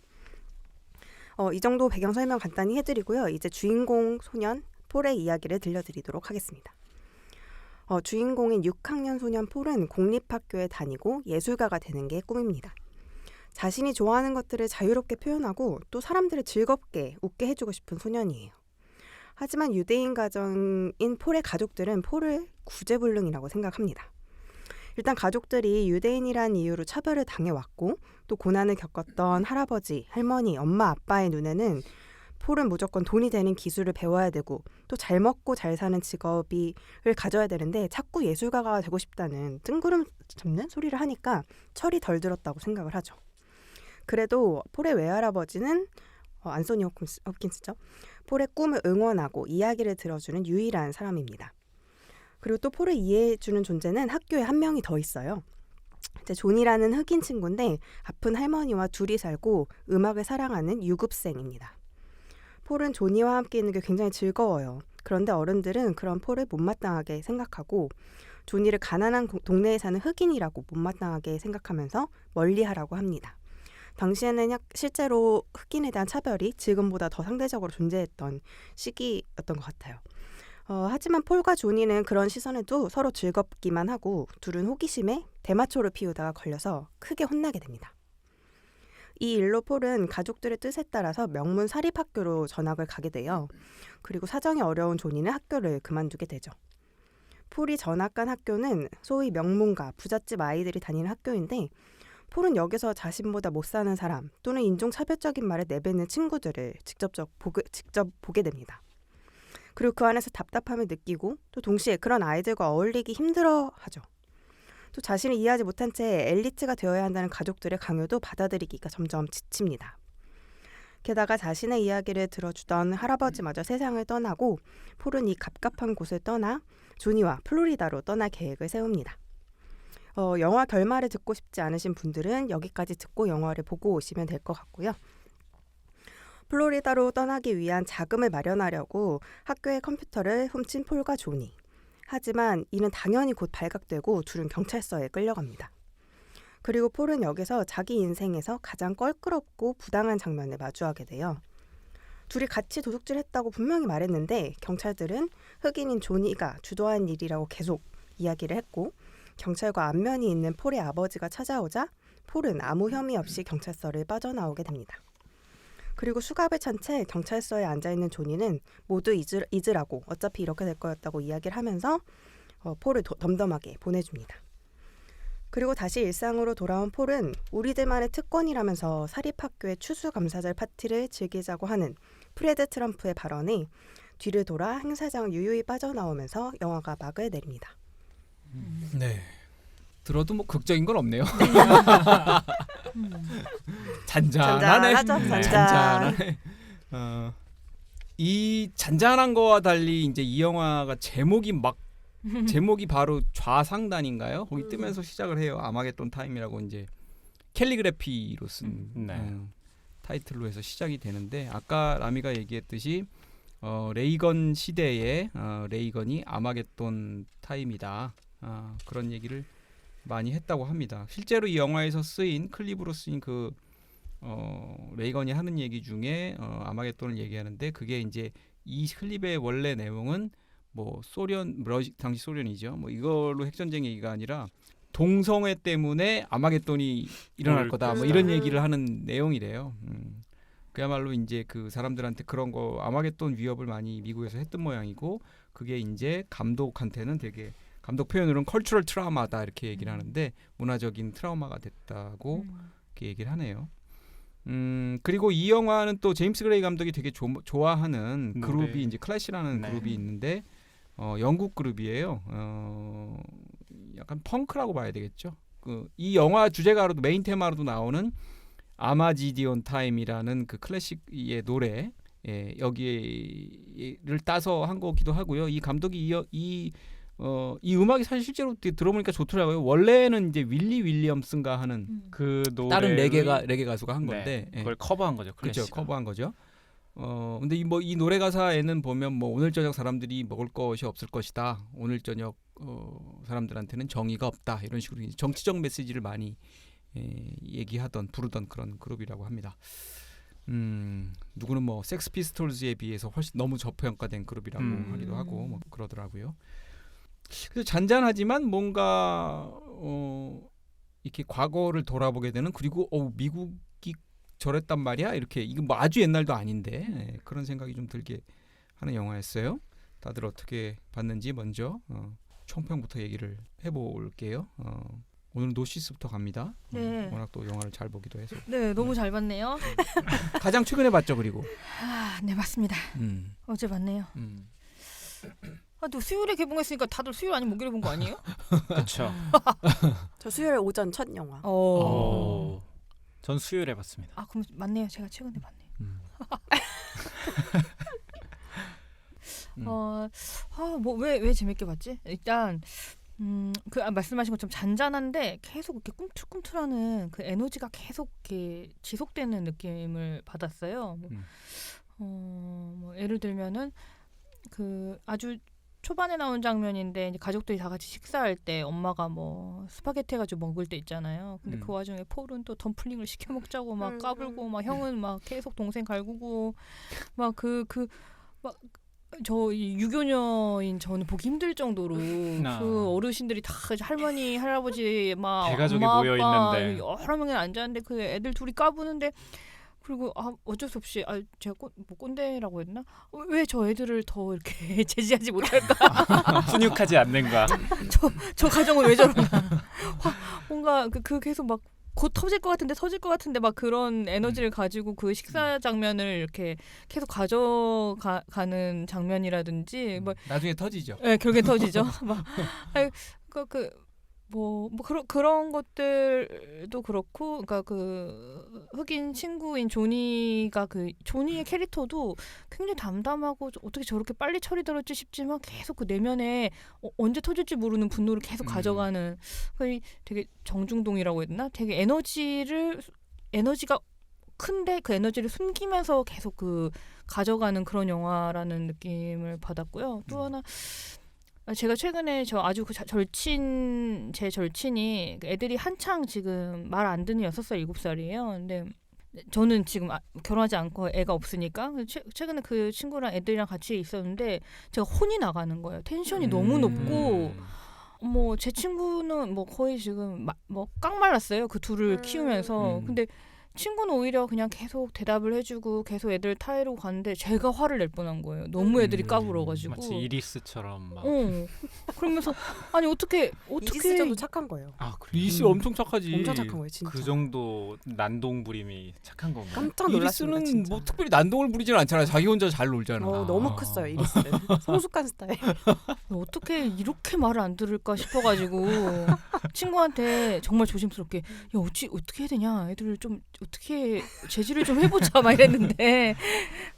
Speaker 2: 이 정도 배경 설명 간단히 해드리고요. 이제 주인공 소년 폴의 이야기를 들려드리도록 하겠습니다. 주인공인 6학년 소년 폴은 공립학교에 다니고 예술가가 되는 게 꿈입니다. 자신이 좋아하는 것들을 자유롭게 표현하고 또 사람들을 즐겁게 웃게 해주고 싶은 소년이에요. 하지만 유대인 가정인 폴의 가족들은 폴을 구제불능이라고 생각합니다. 일단 가족들이 유대인이란 이유로 차별을 당해왔고 또 고난을 겪었던 할아버지, 할머니, 엄마, 아빠의 눈에는 폴은 무조건 돈이 되는 기술을 배워야 되고 또 잘 먹고 잘 사는 직업을 가져야 되는데 자꾸 예술가가 되고 싶다는 뜬구름 잡는 소리를 하니까 철이 덜 들었다고 생각을 하죠. 그래도 폴의 외할아버지는 안소니 호킨스죠. 폴의 꿈을 응원하고 이야기를 들어주는 유일한 사람입니다. 그리고 또 폴을 이해해주는 존재는 학교에 한 명이 더 있어요. 이제 존이라는 흑인 친구인데 아픈 할머니와 둘이 살고 음악을 사랑하는 유급생입니다. 폴은 존이와 함께 있는 게 굉장히 즐거워요. 그런데 어른들은 그런 폴을 못마땅하게 생각하고 존이를 가난한 동네에 사는 흑인이라고 못마땅하게 생각하면서 멀리하라고 합니다. 당시에는 실제로 흑인에 대한 차별이 지금보다 더 상대적으로 존재했던 시기였던 것 같아요. 하지만 폴과 조니는 그런 시선에도 서로 즐겁기만 하고 둘은 호기심에 대마초를 피우다가 걸려서 크게 혼나게 됩니다. 이 일로 폴은 가족들의 뜻에 따라서 명문 사립학교로 전학을 가게 돼요. 그리고 사정이 어려운 조니는 학교를 그만두게 되죠. 폴이 전학 간 학교는 소위 명문가, 부잣집 아이들이 다니는 학교인데 폴은 여기서 자신보다 못 사는 사람 또는 인종차별적인 말을 내뱉는 친구들을 직접 보게 됩니다. 그리고 그 안에서 답답함을 느끼고 또 동시에 그런 아이들과 어울리기 힘들어하죠. 또 자신을 이해하지 못한 채 엘리트가 되어야 한다는 가족들의 강요도 받아들이기가 점점 지칩니다. 게다가 자신의 이야기를 들어주던 할아버지마저 세상을 떠나고 폴은 이 갑갑한 곳을 떠나 조니와 플로리다로 떠날 계획을 세웁니다. 영화 결말을 듣고 싶지 않으신 분들은 여기까지 듣고 영화를 보고 오시면 될 것 같고요. 플로리다로 떠나기 위한 자금을 마련하려고 학교의 컴퓨터를 훔친 폴과 조니, 하지만 이는 당연히 곧 발각되고 둘은 경찰서에 끌려갑니다. 그리고 폴은 여기서 자기 인생에서 가장 껄끄럽고 부당한 장면에 마주하게 돼요. 둘이 같이 도둑질했다고 분명히 말했는데 경찰들은 흑인인 조니가 주도한 일이라고 계속 이야기를 했고 경찰과 안면이 있는 폴의 아버지가 찾아오자 폴은 아무 혐의 없이 경찰서를 빠져나오게 됩니다. 그리고 수갑을 찬 채 경찰서에 앉아있는 조니는 모두 잊으라고 어차피 이렇게 될 거였다고 이야기를 하면서 폴을 덤덤하게 보내줍니다. 그리고 다시 일상으로 돌아온 폴은 우리들만의 특권이라면서 사립학교의 추수감사절 파티를 즐기자고 하는 프레드 트럼프의 발언에 뒤를 돌아 행사장을 유유히 빠져나오면서 영화가 막을 내립니다.
Speaker 1: 네. 들어도 뭐 극적인 건 없네요. 잔잔하네.
Speaker 2: 잔잔하죠, 잔잔.
Speaker 1: 잔잔하네. 이 잔잔한 거와 달리 이제 이 영화가 제목이 바로 좌상단인가요? 거기 뜨면서 시작을 해요. 아마겟돈 타임이라고 이제 캘리그래피로 쓴 타이틀로 해서 시작이 되는데 아까 라미가 얘기했듯이 레이건 시대에 레이건이 아마겟돈 타임이다. 그런 얘기를 많이 했다고 합니다. 실제로 이 영화에서 쓰인 클립으로 쓰인 그 레이건이 하는 얘기 중에 아마겟돈을 얘기하는데 그게 이제 이 클립의 원래 내용은 뭐 당시 소련이죠. 뭐 이걸로 핵전쟁 얘기가 아니라 동성애 때문에 아마겟돈이 일어날 거다. 뭐 이런 얘기를 하는 내용이래요. 그야말로 이제 그 사람들한테 그런 거 아마겟돈 위협을 많이 미국에서 했던 모양이고 그게 이제 감독한테는 되게 감독 표현으로는 컬처럴 트라우마다 이렇게 얘기를 하는데 문화적인 트라우마가 됐다고 이렇게 얘기를 하네요. 그리고 이 영화는 또 제임스 그레이 감독이 되게 좋아하는 그룹이 이제 클래시라는 그룹이 있는데 영국 그룹이에요. 약간 펑크라고 봐야 되겠죠. 이 영화 주제가로도 메인 테마로도 나오는 아마지디온 타임이라는 그 클래식의 노래 여기를 따서 한 거기도 하고요. 이 감독이 이 음악이 사실 실제로 들어보니까 좋더라고요. 원래는 이제 윌리 윌리엄슨가 하는
Speaker 3: 그 노래
Speaker 1: 다른 레게 가수가 한 건데
Speaker 3: 그걸 커버한 거죠.
Speaker 1: 그렇죠. 커버한 거죠. 근데 이 노래 가사에는 보면 뭐 오늘 저녁 사람들이 먹을 것이 없을 것이다. 오늘 저녁 사람들한테는 정의가 없다. 이런 식으로 정치적 메시지를 많이 부르던 그런 그룹이라고 합니다. 누구는 뭐 섹스 피스톨즈에 비해서 훨씬 너무 저평가된 그룹이라고 하기도 하고 뭐 그러더라고요. 그래서 잔잔하지만 뭔가 이렇게 과거를 돌아보게 되는 그리고 미국이 저랬단 말이야 이렇게 이거 뭐 아주 옛날도 아닌데 그런 생각이 좀 들게 하는 영화였어요. 다들 어떻게 봤는지 먼저 총평부터 얘기를 해볼게요. 오늘 노시스부터 갑니다.
Speaker 4: 네.
Speaker 1: 워낙 또 영화를 잘 보기도 해서.
Speaker 4: 네, 너무 잘 봤네요.
Speaker 1: 가장 최근에 봤죠, 그리고.
Speaker 4: 네, 맞습니다. 어제 봤네요. 또 수요일에 개봉했으니까 다들 수요일 아니면 목요일에 본 거 아니에요?
Speaker 3: 그렇죠.
Speaker 2: 저 수요일 오전 첫 영화.
Speaker 3: 전 수요일에 봤습니다.
Speaker 4: 그럼 맞네요. 제가 최근에 봤네요. 왜 재밌게 봤지? 일단 말씀하신 것처럼 잔잔한데 계속 이렇게 꿈틀꿈틀하는 그 에너지가 계속 이렇게 지속되는 느낌을 받았어요. 뭐 예를 들면은 그 아주 초반에 나온 장면인데 이제 가족들이 다 같이 식사할 때 엄마가 뭐 스파게티 해가지고 먹을 때 있잖아요. 근데 그 와중에 폴은 또 덤플링을 시켜 먹자고 막 까불고 막 형은 막 계속 동생 갈구고 막 저 유교녀인 저는 보기 힘들 정도로 그 어르신들이 다 할머니 할아버지 막
Speaker 3: 대가족이
Speaker 4: 엄마,
Speaker 3: 모여
Speaker 4: 아빠
Speaker 3: 있는데
Speaker 4: 여러 명이 앉았는데 그 애들 둘이 까부는데 그리고 어쩔 수 없이 제가 뭐 꼰대라고 했나? 왜 저 애들을 더 이렇게 제지하지 못할까?
Speaker 3: 훈육하지 않는가?
Speaker 4: 저 가정은 왜 저런가? 뭔가 그 계속 막 곧 터질 것 같은데 막 그런 에너지를 가지고 그 식사 장면을 이렇게 계속 가져가는 장면이라든지 뭐
Speaker 1: 나중에 터지죠.
Speaker 4: 네, 결국엔 터지죠. 막 그런 것들도 그렇고, 그러니까 그 흑인 친구인 조니가 조니의 캐릭터도 굉장히 담담하고 어떻게 저렇게 빨리 처리들었지 싶지만 계속 그 내면에 언제 터질지 모르는 분노를 계속 가져가는 되게 정중동이라고 해야 되나? 되게 에너지가 큰데 그 에너지를 숨기면서 계속 가져가는 그런 영화라는 느낌을 받았고요. 또 하나 제가 최근에 저 아주 제 절친이 애들이 한창 지금 말 안 듣는 6살, 7살이에요. 근데 저는 지금 결혼하지 않고 애가 없으니까 최근에 그 친구랑 애들이랑 같이 있었는데 제가 혼이 나가는 거예요. 텐션이 너무 높고 뭐 제 친구는 뭐 거의 지금 뭐 깡 말랐어요. 그 둘을 키우면서. 근데 친구는 오히려 그냥 계속 대답을 해주고 계속 애들 타이르고 가는데 제가 화를 낼 뻔한 거예요. 너무 애들이 까불어가지고.
Speaker 3: 마치 이리스처럼 막.
Speaker 4: 그러면서 아니 어떻게
Speaker 2: 이지스도 착한 거예요.
Speaker 3: 아, 그래.
Speaker 1: 리스 엄청 착하지.
Speaker 2: 엄청 착한 거예요, 진짜.
Speaker 3: 그 정도 난동 부림이 착한 건가요?
Speaker 2: 깜짝 놀랐습니다.
Speaker 1: 이리스는
Speaker 2: 진짜.
Speaker 1: 뭐 특별히 난동을 부리지는 않잖아요. 자기 혼자 잘 놀잖아.
Speaker 2: 너무 컸어요, 이리스는. 성숙한 스타일.
Speaker 4: 어떻게 이렇게 말을 안 들을까 싶어가지고 친구한테 정말 조심스럽게 야 어떻게 해야 되냐 애들을 좀 어떻게 제지를 좀 해보자 막 이랬는데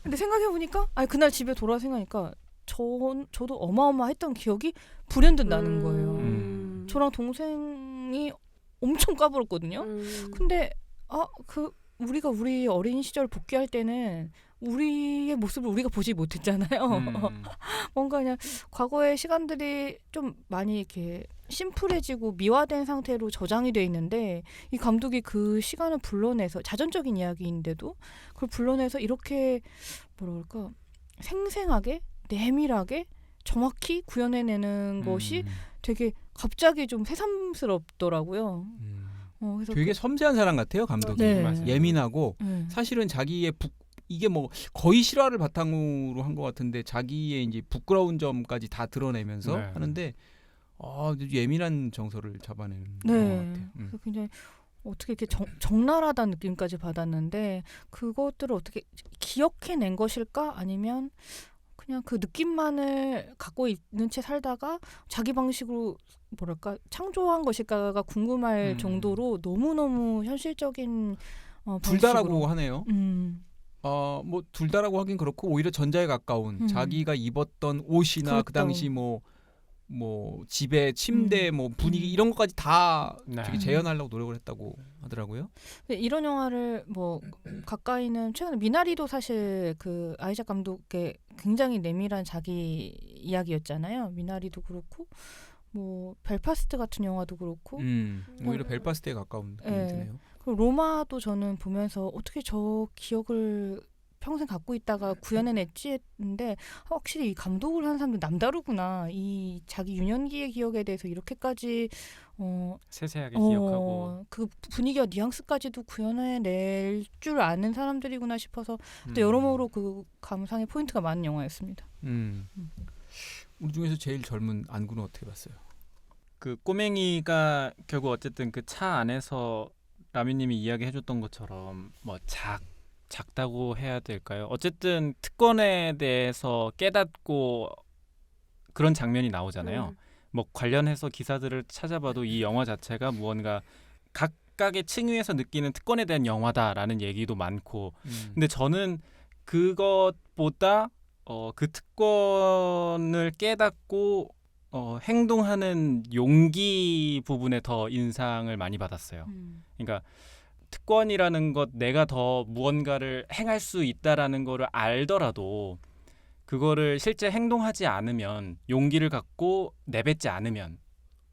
Speaker 4: 근데 생각해보니까 아니 그날 집에 돌아와 생각하니까 저도 어마어마했던 기억이 불현듯 나는 거예요. 저랑 동생이 엄청 까불었거든요. 근데 우리 어린 시절 복귀할 때는 우리의 모습을 우리가 보지 못했잖아요. 뭔가 그냥 과거의 시간들이 좀 많이 이렇게 심플해지고 미화된 상태로 저장이 돼 있는데 이 감독이 그 시간을 불러내서 자전적인 이야기인데도 그걸 불러내서 이렇게 뭐랄까 생생하게 내밀하게 정확히 구현해내는 것이 되게 갑자기 좀 새삼스럽더라고요. 그래서
Speaker 1: 되게 섬세한 사람 같아요, 감독이.
Speaker 4: 네.
Speaker 3: 맞아요.
Speaker 1: 예민하고 사실은 자기의 이게 뭐 거의 실화를 바탕으로 한 것 같은데 자기의 이제 부끄러운 점까지 다 드러내면서
Speaker 3: 네.
Speaker 1: 하는데 예민한 정서를 잡아내는
Speaker 4: 네.
Speaker 1: 것 같아요.
Speaker 4: 그래서 굉장히 어떻게 이렇게 적나라하다는 느낌까지 받았는데 그것들을 어떻게 기억해낸 것일까 아니면 그냥 그 느낌만을 갖고 있는 채 살다가 자기 방식으로 뭐랄까 창조한 것일까가 궁금할 정도로 너무너무 현실적인
Speaker 1: 둘다라고 하네요.
Speaker 4: 음.
Speaker 1: 둘 다라고 하긴 그렇고 오히려 전자에 가까운 자기가 입었던 옷이나 그
Speaker 4: 그렇죠.
Speaker 1: 당시 뭐 집에 침대 뭐 분위기 이런 것까지 다
Speaker 3: 네.
Speaker 1: 되게 재현하려고 노력을 했다고 하더라고요.
Speaker 4: 근데 이런 영화를 뭐 가까이는 최근에 미나리도 사실 그 아이작 감독의 굉장히 내밀한 자기 이야기였잖아요. 미나리도 그렇고 뭐 벨파스트 같은 영화도 그렇고
Speaker 1: 오히려 벨파스트에 가까운 느낌이
Speaker 4: 네.
Speaker 1: 드네요.
Speaker 4: 그리고 로마도 저는 보면서 어떻게 저 기억을 평생 갖고 있다가 구현해냈지 했는데 확실히 이 감독을 하는 사람도 남다르구나. 이 자기 유년기의 기억에 대해서 이렇게까지
Speaker 3: 세세하게 기억하고
Speaker 4: 그 분위기와 뉘앙스까지도 구현해낼 줄 아는 사람들이구나 싶어서 또 여러모로 그 감상의 포인트가 많은 영화였습니다.
Speaker 1: 우리 중에서 제일 젊은 안구는 어떻게 봤어요?
Speaker 3: 그 꼬맹이가 결국 어쨌든 그 차 안에서 라미님이 이야기해줬던 것처럼 뭐 작다고 해야 될까요? 어쨌든 특권에 대해서 깨닫고 그런 장면이 나오잖아요. 뭐 관련해서 기사들을 찾아봐도 이 영화 자체가 무언가 각각의 층위에서 느끼는 특권에 대한 영화다라는 얘기도 많고 근데 저는 그것보다 그 특권을 깨닫고 행동하는 용기 부분에 더 인상을 많이 받았어요. 그러니까 특권이라는 것 내가 더 무언가를 행할 수 있다라는 거를 알더라도 그거를 실제 행동하지 않으면 용기를 갖고 내뱉지 않으면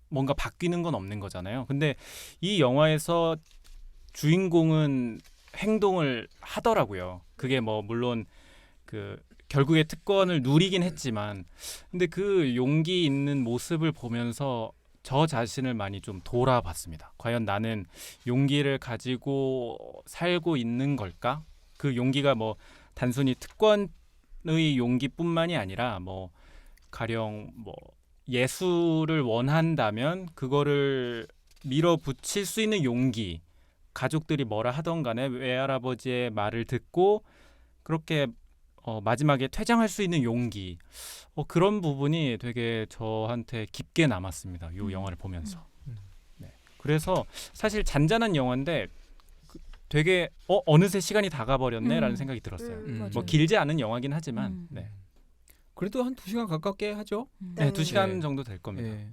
Speaker 3: 뭔가 바뀌는 건 없는 거잖아요. 근데 이 영화에서 주인공은 행동을 하더라고요. 그게 뭐 물론 그 결국에 특권을 누리긴 했지만 근데 그 용기 있는 모습을 보면서 저 자신을 많이 좀 돌아봤습니다. 과연 나는 용기를 가지고 살고 있는 걸까? 그 용기가 뭐 단순히 특권의 용기뿐만이 아니라 뭐 가령 뭐 예술을 원한다면 그거를 밀어붙일 수 있는 용기, 가족들이 뭐라 하던 간에 외할아버지의 말을 듣고 그렇게 마지막에 퇴장할 수 있는 용기 그런 부분이 되게 저한테 깊게 남았습니다. 이 영화를 보면서. 네. 그래서 사실 잔잔한 영화인데 되게 어느새 시간이 다 가버렸네라는 생각이 들었어요. 뭐
Speaker 4: 맞아요.
Speaker 3: 길지 않은 영화긴 하지만 네.
Speaker 1: 그래도 한 2시간 가깝게 하죠.
Speaker 3: 네, 2시간
Speaker 1: 네.
Speaker 3: 정도 될 겁니다.
Speaker 1: 네.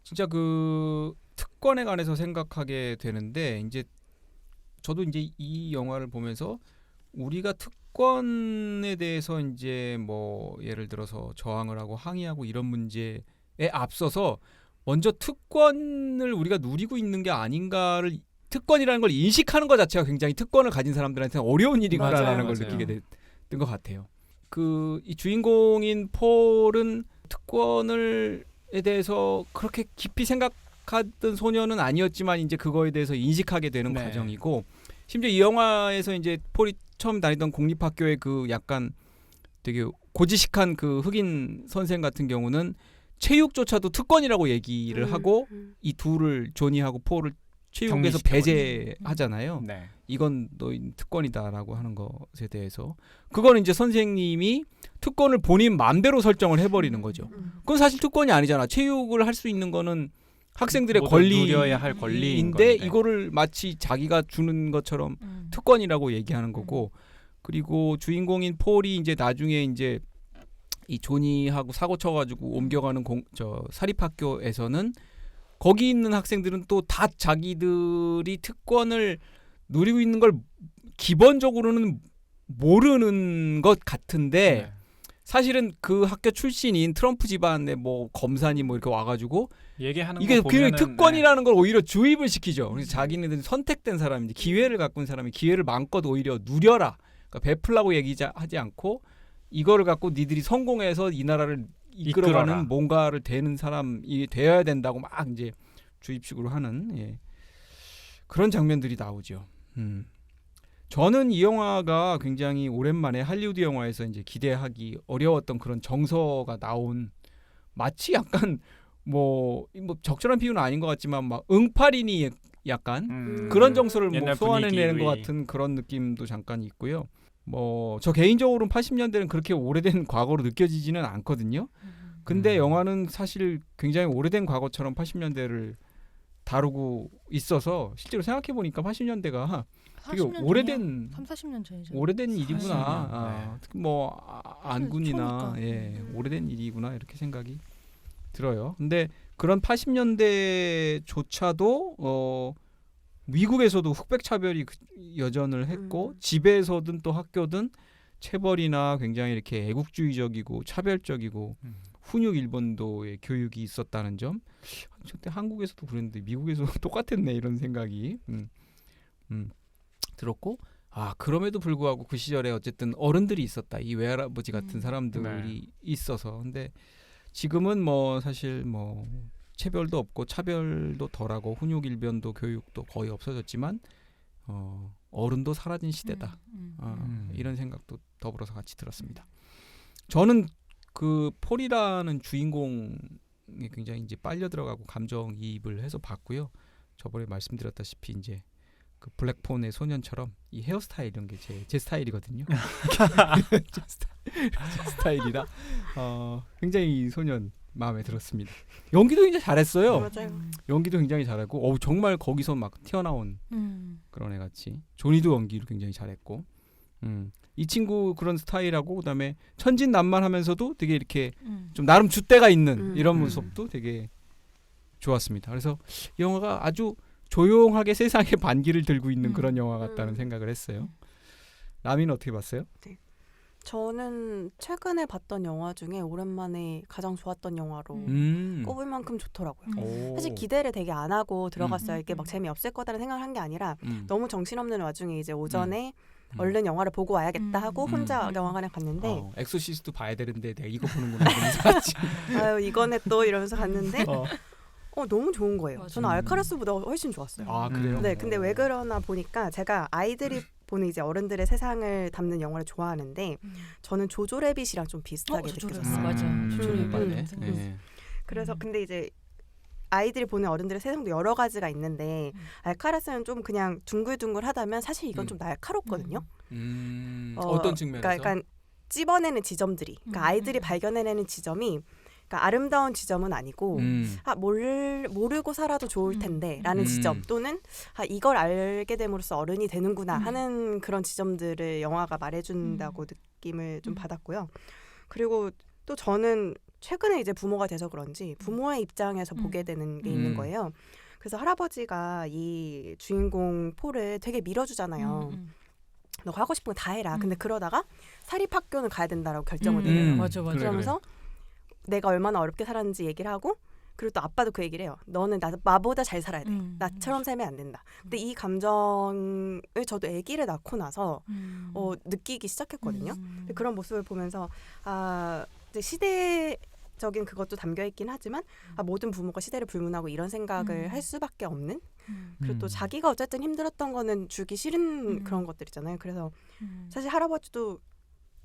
Speaker 1: 진짜 그 특권에 관해서 생각하게 되는데 이제 저도 이제 이 영화를 보면서 우리가 특권에 대해서 이제 뭐 예를 들어서 저항을 하고 항의하고 이런 문제에 앞서서 먼저 특권을 우리가 누리고 있는 게 아닌가를 특권이라는 걸 인식하는 것 자체가 굉장히 특권을 가진 사람들한테는 어려운 일이구나라는
Speaker 3: 맞아요,
Speaker 1: 걸
Speaker 3: 맞아요.
Speaker 1: 느끼게 됐던 것 같아요. 이 주인공인 폴은 특권을에 대해서 그렇게 깊이 생각하던 소녀는 아니었지만 이제 그거에 대해서 인식하게 되는
Speaker 3: 네.
Speaker 1: 과정이고 심지어 이 영화에서 이제 폴이 처음 다니던 공립학교의 그 약간 되게 고지식한 그 흑인 선생 같은 경우는 체육조차도 특권이라고 얘기를 하고 이 둘을 조니하고 폴을 체육에서
Speaker 3: 격리시켜버리는.
Speaker 1: 배제하잖아요.
Speaker 3: 네.
Speaker 1: 이건 너희 특권이다라고 하는 것에 대해서 그거는 이제 선생님이 특권을 본인 마음대로 설정을 해버리는 거죠. 그건 사실 특권이 아니잖아. 체육을 할 수 있는 거는 학생들의
Speaker 3: 모두 누려야
Speaker 1: 권리인데
Speaker 3: 할 권리인 건데.
Speaker 1: 이거를 마치 자기가 주는 것처럼 특권이라고 얘기하는 거고 그리고 주인공인 폴이 이제 나중에 이제 이 조니하고 사고 쳐가지고 옮겨가는 사립학교에서는 거기 있는 학생들은 또 다 자기들이 특권을 누리고 있는 걸 기본적으로는 모르는 것 같은데
Speaker 3: 네.
Speaker 1: 사실은 그 학교 출신인 트럼프 집안의 뭐 검사니 뭐 이렇게 와가지고
Speaker 3: 얘기하는
Speaker 1: 이게
Speaker 3: 거
Speaker 1: 그냥
Speaker 3: 보면은
Speaker 1: 특권이라는 걸 오히려 주입을 시키죠. 그래서 자기네들은 선택된 사람인지 기회를 갖고 있는 사람이 기회를 마음껏 오히려 누려라. 그러니까 베풀라고 얘기하지 않고 이거를 갖고 니들이 성공해서 이 나라를 이끌어가는
Speaker 3: 이끌어라.
Speaker 1: 뭔가를 되는 사람이 되어야 된다고 막 이제 주입식으로 하는 그런 장면들이 나오죠. 저는 이 영화가 굉장히 오랜만에 할리우드 영화에서 이제 기대하기 어려웠던 그런 정서가 나온 마치 약간 뭐 적절한 비유는 아닌 것 같지만 막 응팔인이 약간 그런 정서를 뭐
Speaker 3: 옛날
Speaker 1: 소환해내는
Speaker 3: 분위기.
Speaker 1: 것 같은 그런 느낌도 잠깐 있고요. 뭐 저 개인적으로는 80년대는 그렇게 오래된 과거로 느껴지지는 않거든요. 근데 영화는 사실 굉장히 오래된 과거처럼 80년대를 다루고 있어서 실제로 생각해 보니까 80년대가 되게
Speaker 4: 40년
Speaker 1: 오래된
Speaker 4: 3, 40년 전이죠.
Speaker 1: 오래된 일이구나.
Speaker 3: 40년,
Speaker 1: 특히 뭐 안군이나
Speaker 4: 처음이니까.
Speaker 1: 오래된 일이구나 이렇게 생각이 들어요. 근데 그런 80년대조차도 미국에서도 흑백 차별이 여전을 했고 집에서든 또 학교든 체벌이나 굉장히 이렇게 애국주의적이고 차별적이고 훈육 일본도의 교육이 있었다는 점. 저때 한국에서도 그랬는데 미국에서도 똑같았네 이런 생각이 들었고 그럼에도 불구하고 그 시절에 어쨌든 어른들이 있었다. 이 외할아버지 같은 사람들이 있어서 근데 지금은 뭐 사실 뭐 체별도 없고 차별도 덜하고 훈육 일변도 교육도 거의 없어졌지만 어른도 사라진 시대다. 이런 생각도 더불어서 같이 들었습니다. 저는 그 폴이라는 주인공에 굉장히 이제 빨려 들어가고 감정이입을 해서 봤고요. 저번에 말씀드렸다시피 이제 그 블랙폰의 소년처럼 이 헤어스타일 이런 게 제 스타일이거든요. 제 스타일이라 굉장히 이 소년 마음에 들었습니다. 연기도 굉장히 잘했어요.
Speaker 2: 맞아요.
Speaker 1: 연기도 굉장히 잘했고 정말 거기서 막 튀어나온 그런 애 같이 조니도 연기를 굉장히 잘했고 이 친구 그런 스타일하고 그다음에 천진난만하면서도 되게 이렇게 좀 나름 줏대가 있는 이런 모습도 되게 좋았습니다. 그래서 이 영화가 아주 조용하게 세상의 반기를 들고 있는 그런 영화 같다는 생각을 했어요. 라미는 어떻게 봤어요?
Speaker 2: 저는 최근에 봤던 영화 중에 오랜만에 가장 좋았던 영화로 꼽을 만큼 좋더라고요. 사실 기대를 되게 안 하고 들어갔어요. 이게 막 재미없을 거다라는 생각을 한 게 아니라 너무 정신없는 와중에 이제 오전에 얼른 영화를 보고 와야겠다 하고 혼자 영화관에 갔는데
Speaker 1: 엑소시스트 봐야 되는데 내가 이거 보는구나 이러면서 갔지.
Speaker 2: 아유 이거네 또 이러면서 갔는데 너무 좋은 거예요.
Speaker 4: 맞아.
Speaker 2: 저는 알카라스보다 훨씬 좋았어요.
Speaker 1: 그래요?
Speaker 2: 네, 근데 왜 그러나 보니까 제가 아이들이 보는 이제 어른들의 세상을 담는 영화를 좋아하는데 저는 조조 래빗이랑 좀 비슷하게 느껴졌어요.
Speaker 4: 맞아. 조조 래빗.
Speaker 1: 네.
Speaker 2: 그래서 근데 이제 아이들이 보는 어른들의 세상도 여러 가지가 있는데 알카라스는 좀 그냥 둥글둥글하다면 사실 이건 좀 날카롭거든요.
Speaker 1: 어떤 측면에서?
Speaker 2: 그러니까 약간 찝어내는 지점들이, 그러니까 아이들이 발견해내는 지점이 그러니까 아름다운 지점은 아니고 모르고 살아도 좋을 텐데라는 지점 또는 이걸 알게 됨으로써 어른이 되는구나 하는 그런 지점들을 영화가 말해준다고 느낌을 좀 받았고요. 그리고 또 저는 최근에 이제 부모가 돼서 그런지 부모의 입장에서 보게 되는 게 있는 거예요. 그래서 할아버지가 이 주인공 폴을 되게 밀어주잖아요. 너가 하고 싶은 거 다 해라. 근데 그러다가 사립학교는 가야 된다라고 결정을 내려요.
Speaker 4: 맞아.
Speaker 1: 그래,
Speaker 2: 그러면서 내가 얼마나 어렵게 살았는지 얘기를 하고 그리고 또 아빠도 그 얘기를 해요. 너는 나보다 잘 살아야 돼. 나처럼 살면 안 된다. 근데 이 감정을 저도 아기를 낳고 나서 느끼기 시작했거든요. 근데 그런 모습을 보면서 이제 시대적인 그것도 담겨 있긴 하지만 모든 부모가 시대를 불문하고 이런 생각을 할 수밖에 없는 그리고 또 자기가 어쨌든 힘들었던 거는 주기 싫은 그런 것들이잖아요. 그래서 사실 할아버지도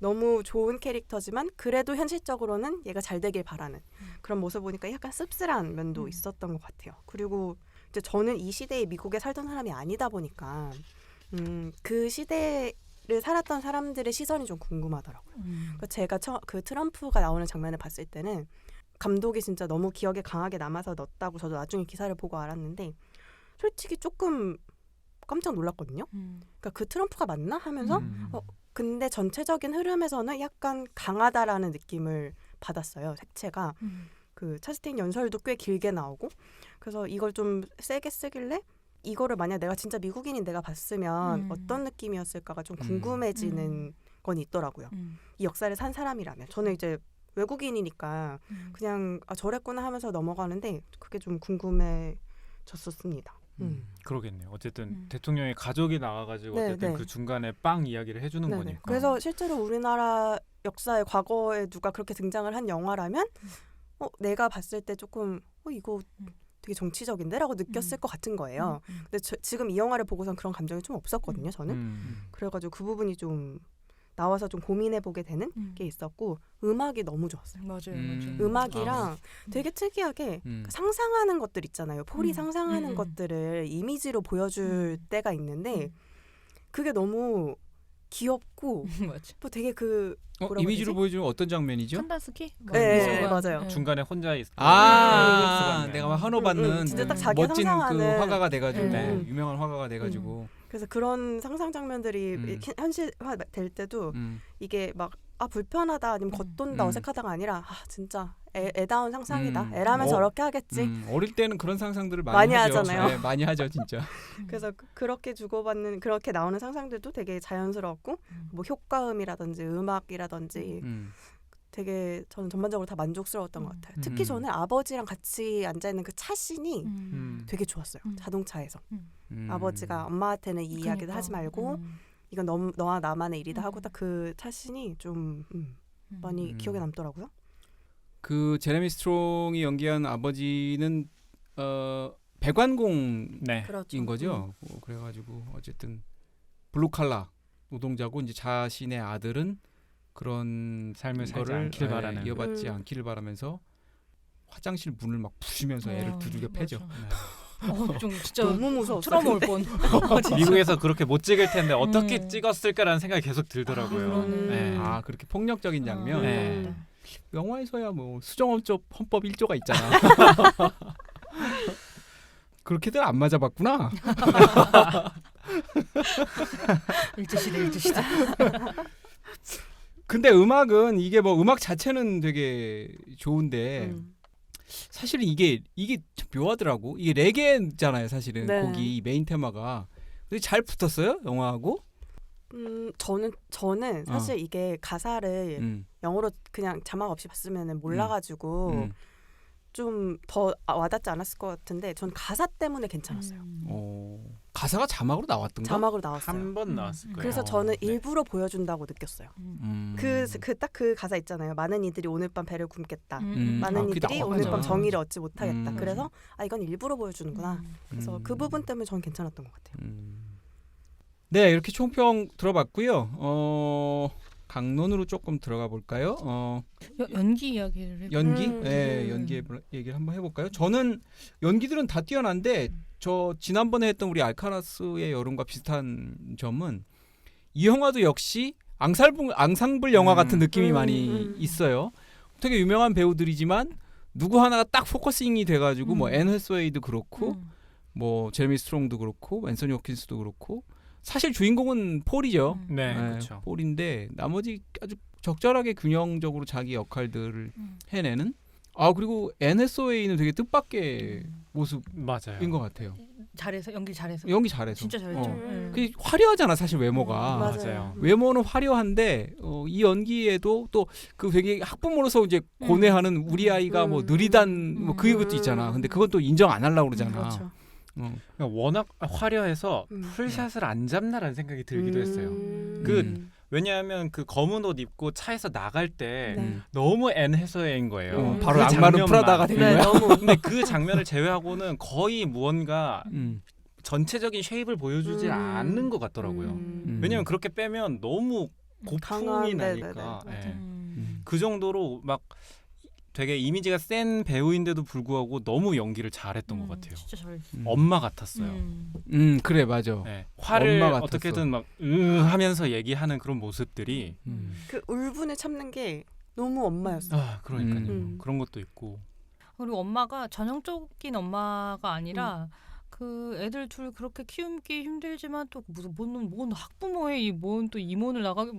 Speaker 2: 너무 좋은 캐릭터지만 그래도 현실적으로는 얘가 잘 되길 바라는 그런 모습 보니까 약간 씁쓸한 면도 있었던 것 같아요. 그리고 이제 저는 이 시대에 미국에 살던 사람이 아니다 보니까 그 시대를 살았던 사람들의 시선이 좀 궁금하더라고요. 그러니까 제가 그 트럼프가 나오는 장면을 봤을 때는 감독이 진짜 너무 기억에 강하게 남아서 넣었다고 저도 나중에 기사를 보고 알았는데 솔직히 조금 깜짝 놀랐거든요. 그러니까 그 트럼프가 맞나 하면서 근데 전체적인 흐름에서는 약간 강하다라는 느낌을 받았어요. 색채가. 그 차스틴 연설도 꽤 길게 나오고 그래서 이걸 좀 세게 쓰길래 이거를 만약 내가 진짜 미국인인 내가 봤으면 어떤 느낌이었을까가 좀 궁금해지는 건 있더라고요. 이 역사를 산 사람이라면. 저는 이제 외국인이니까 그냥 저랬구나 하면서 넘어가는데 그게 좀 궁금해졌었습니다.
Speaker 3: 그러겠네요. 어쨌든 대통령의 가족이 나와가지고
Speaker 2: 네,
Speaker 3: 어쨌든
Speaker 2: 네.
Speaker 3: 그 중간에 빵 이야기를 해주는
Speaker 2: 네네.
Speaker 3: 거니까.
Speaker 2: 그래서 실제로 우리나라 역사의 과거에 누가 그렇게 등장을 한 영화라면 내가 봤을 때 조금 이거 되게 정치적인데라고 느꼈을 것 같은 거예요. 근데 지금 이 영화를 보고선 그런 감정이 좀 없었거든요. 저는. 그래가지고 그 부분이 좀 나와서 좀 고민해보게 되는 게 있었고 음악이 너무 좋았어요.
Speaker 4: 맞아요.
Speaker 2: 음악이랑 되게 특이하게 상상하는 것들 있잖아요. 폴이 상상하는 것들을 이미지로 보여줄 때가 있는데 그게 너무 귀엽고
Speaker 4: 맞아.
Speaker 2: 또 되게 그 뭐라고
Speaker 1: 이미지로
Speaker 2: 해야 되지?
Speaker 1: 보여주면 어떤 장면이죠?
Speaker 4: 칸다스키?
Speaker 2: 네, 맞아요.
Speaker 3: 중간에 혼자 있.
Speaker 1: 내가 막 환호받는
Speaker 2: 진짜 딱 자기가
Speaker 1: 멋진 그
Speaker 2: 상상하는
Speaker 1: 화가가 돼가지고
Speaker 3: 네.
Speaker 1: 유명한 화가가 돼가지고
Speaker 2: 그래서 그런 상상 장면들이 현실화 될 때도 이게 막 불편하다 아니면 겉돈다 어색하다가 아니라 진짜 애다운 상상이다. 애라면 저렇게 하겠지.
Speaker 1: 어릴 때는 그런 상상들을
Speaker 2: 많이
Speaker 1: 하죠.
Speaker 2: 하잖아요.
Speaker 1: 네, 많이 하죠 진짜.
Speaker 2: 그래서 그렇게 주고받는 그렇게 나오는 상상들도 되게 자연스럽고 뭐 효과음이라든지 음악이라든지 되게 저는 전반적으로 다 만족스러웠던 것 같아요. 특히 저는 아버지랑 같이 앉아있는 그 차 씬이 되게 좋았어요. 자동차에서 아버지가 엄마한테는 이 이야기를 하지 말고 이건 너와 나만의 일이다 하고 딱 그 차 씬이 좀 많이 기억에 남더라고요.
Speaker 1: 그 제레미 스트롱이 연기한 아버지는 배관공인
Speaker 2: 그렇죠.
Speaker 1: 거죠. 그래가지고 어쨌든 블루칼라 노동자고 이제 자신의 아들은 그런
Speaker 3: 삶을 살지
Speaker 1: 거를
Speaker 3: 않길 바라는.
Speaker 1: 이어받지 않기를 바라면서 화장실 문을 막 부수면서 애를 두들겨 패죠.
Speaker 4: 좀 진짜
Speaker 2: 너무 무서웠어요.
Speaker 4: 트라우마 올 뻔.
Speaker 3: 미국에서 그렇게 못 찍을 텐데 어떻게 찍었을까라는 생각이 계속 들더라고요. 네.
Speaker 1: 그렇게 폭력적인 장면.
Speaker 3: 네.
Speaker 1: 영화에서야 뭐 수정헌법 1조가 있잖아. 그렇게들 안 맞아봤구나.
Speaker 4: 일제시대.
Speaker 1: 근데 음악은 이게 뭐 음악 자체는 되게 좋은데 사실은 이게 참 묘하더라고. 이게 레게잖아요, 사실은.
Speaker 2: 네.
Speaker 1: 곡이 메인 테마가. 근데 잘 붙었어요, 영화하고?
Speaker 2: 저는 사실 이게 가사를 영어로 그냥 자막 없이 봤으면 몰라가지고 좀 더 와닿지 않았을 것 같은데 전 가사 때문에 괜찮았어요.
Speaker 1: 가사가 자막으로 나왔던가?
Speaker 2: 자막으로 나왔어요.
Speaker 3: 한 번 나왔을 거예요.
Speaker 2: 그래서 저는 일부러 보여준다고 느꼈어요. 딱 그 가사 있잖아요. 많은 이들이 오늘 밤 배를 굶겠다. 많은
Speaker 1: 그게
Speaker 2: 이들이
Speaker 1: 나왔구나.
Speaker 2: 오늘 밤 정의를 얻지 못하겠다.
Speaker 1: 맞아.
Speaker 2: 그래서 이건 일부러 보여주는구나. 그래서 그 부분 때문에 전 괜찮았던 것 같아요.
Speaker 1: 네, 이렇게 총평 들어봤고요. 강론으로 조금 들어가 볼까요?
Speaker 4: 연기 이야기를 해볼까요?
Speaker 1: 연기? 네, 연기 얘기를 한번 해볼까요? 저는 연기들은 다 뛰어난데 저 지난번에 했던 우리 알카라스의 여름과 비슷한 점은 이 영화도 역시 앙상블 영화 같은 느낌이 많이 있어요. 되게 유명한 배우들이지만 누구 하나가 딱 포커싱이 돼가지고 뭐 앤 해서웨이도 그렇고 뭐 제레미 스트롱도 그렇고 앤서니 호킨스도 그렇고 사실 주인공은 폴이죠.
Speaker 3: 네, 그렇죠.
Speaker 1: 폴인데 나머지 아주 적절하게 균형적으로 자기 역할들을 해내는. 그리고 앤 해서웨이는 되게 뜻밖의 모습인
Speaker 3: 맞아요.
Speaker 1: 것 같아요.
Speaker 4: 잘해서 연기 잘해서.
Speaker 1: 연기 잘해서.
Speaker 4: 진짜 잘했죠.
Speaker 1: 그 화려하잖아 사실 외모가.
Speaker 2: 맞아요.
Speaker 1: 외모는 화려한데 이 연기에도 또 그 되게 학부모로서 이제 고뇌하는 우리 아이가 뭐 느리단 뭐 그 것도 있잖아. 근데 그건 또 인정 안 하려고 그러잖아.
Speaker 2: 그렇죠.
Speaker 3: 그러니까 워낙 화려해서 풀샷을 안 잡나라는 생각이 들기도 했어요. 왜냐하면 그 검은 옷 입고 차에서 나갈 때
Speaker 2: 네.
Speaker 3: 너무 앤 해서인 거예요.
Speaker 1: 바로
Speaker 3: 그
Speaker 1: 악마는
Speaker 3: 장면만.
Speaker 1: 프라다가 된
Speaker 2: 네,
Speaker 1: 거야.
Speaker 2: 너무
Speaker 3: 근데 그 장면을 제외하고는 거의 무언가 전체적인 쉐입을 보여주지 않는 것 같더라고요. 왜냐면 그렇게 빼면 너무 고풍이
Speaker 2: 강한,
Speaker 3: 나니까.
Speaker 2: 네네네.
Speaker 3: 예. 그 정도로 막 되게 이미지가 센 배우인데도 불구하고 너무 연기를 잘했던 것 같아요.
Speaker 4: 진짜 잘했어.
Speaker 3: 엄마 같았어요.
Speaker 1: 그래 맞아.
Speaker 3: 네. 화를
Speaker 1: 엄마 같았어.
Speaker 3: 어떻게든 막 하면서 얘기하는 그런 모습들이
Speaker 2: 그 울분을 참는 게 너무 엄마였어.
Speaker 3: 그러니까요. 그런 것도 있고.
Speaker 4: 그리고 엄마가 전형적인 엄마가 아니라 그 애들 둘 그렇게 키우기 힘들지만 또 무슨 뭔 학부모의 뭔 또 이모를 나가게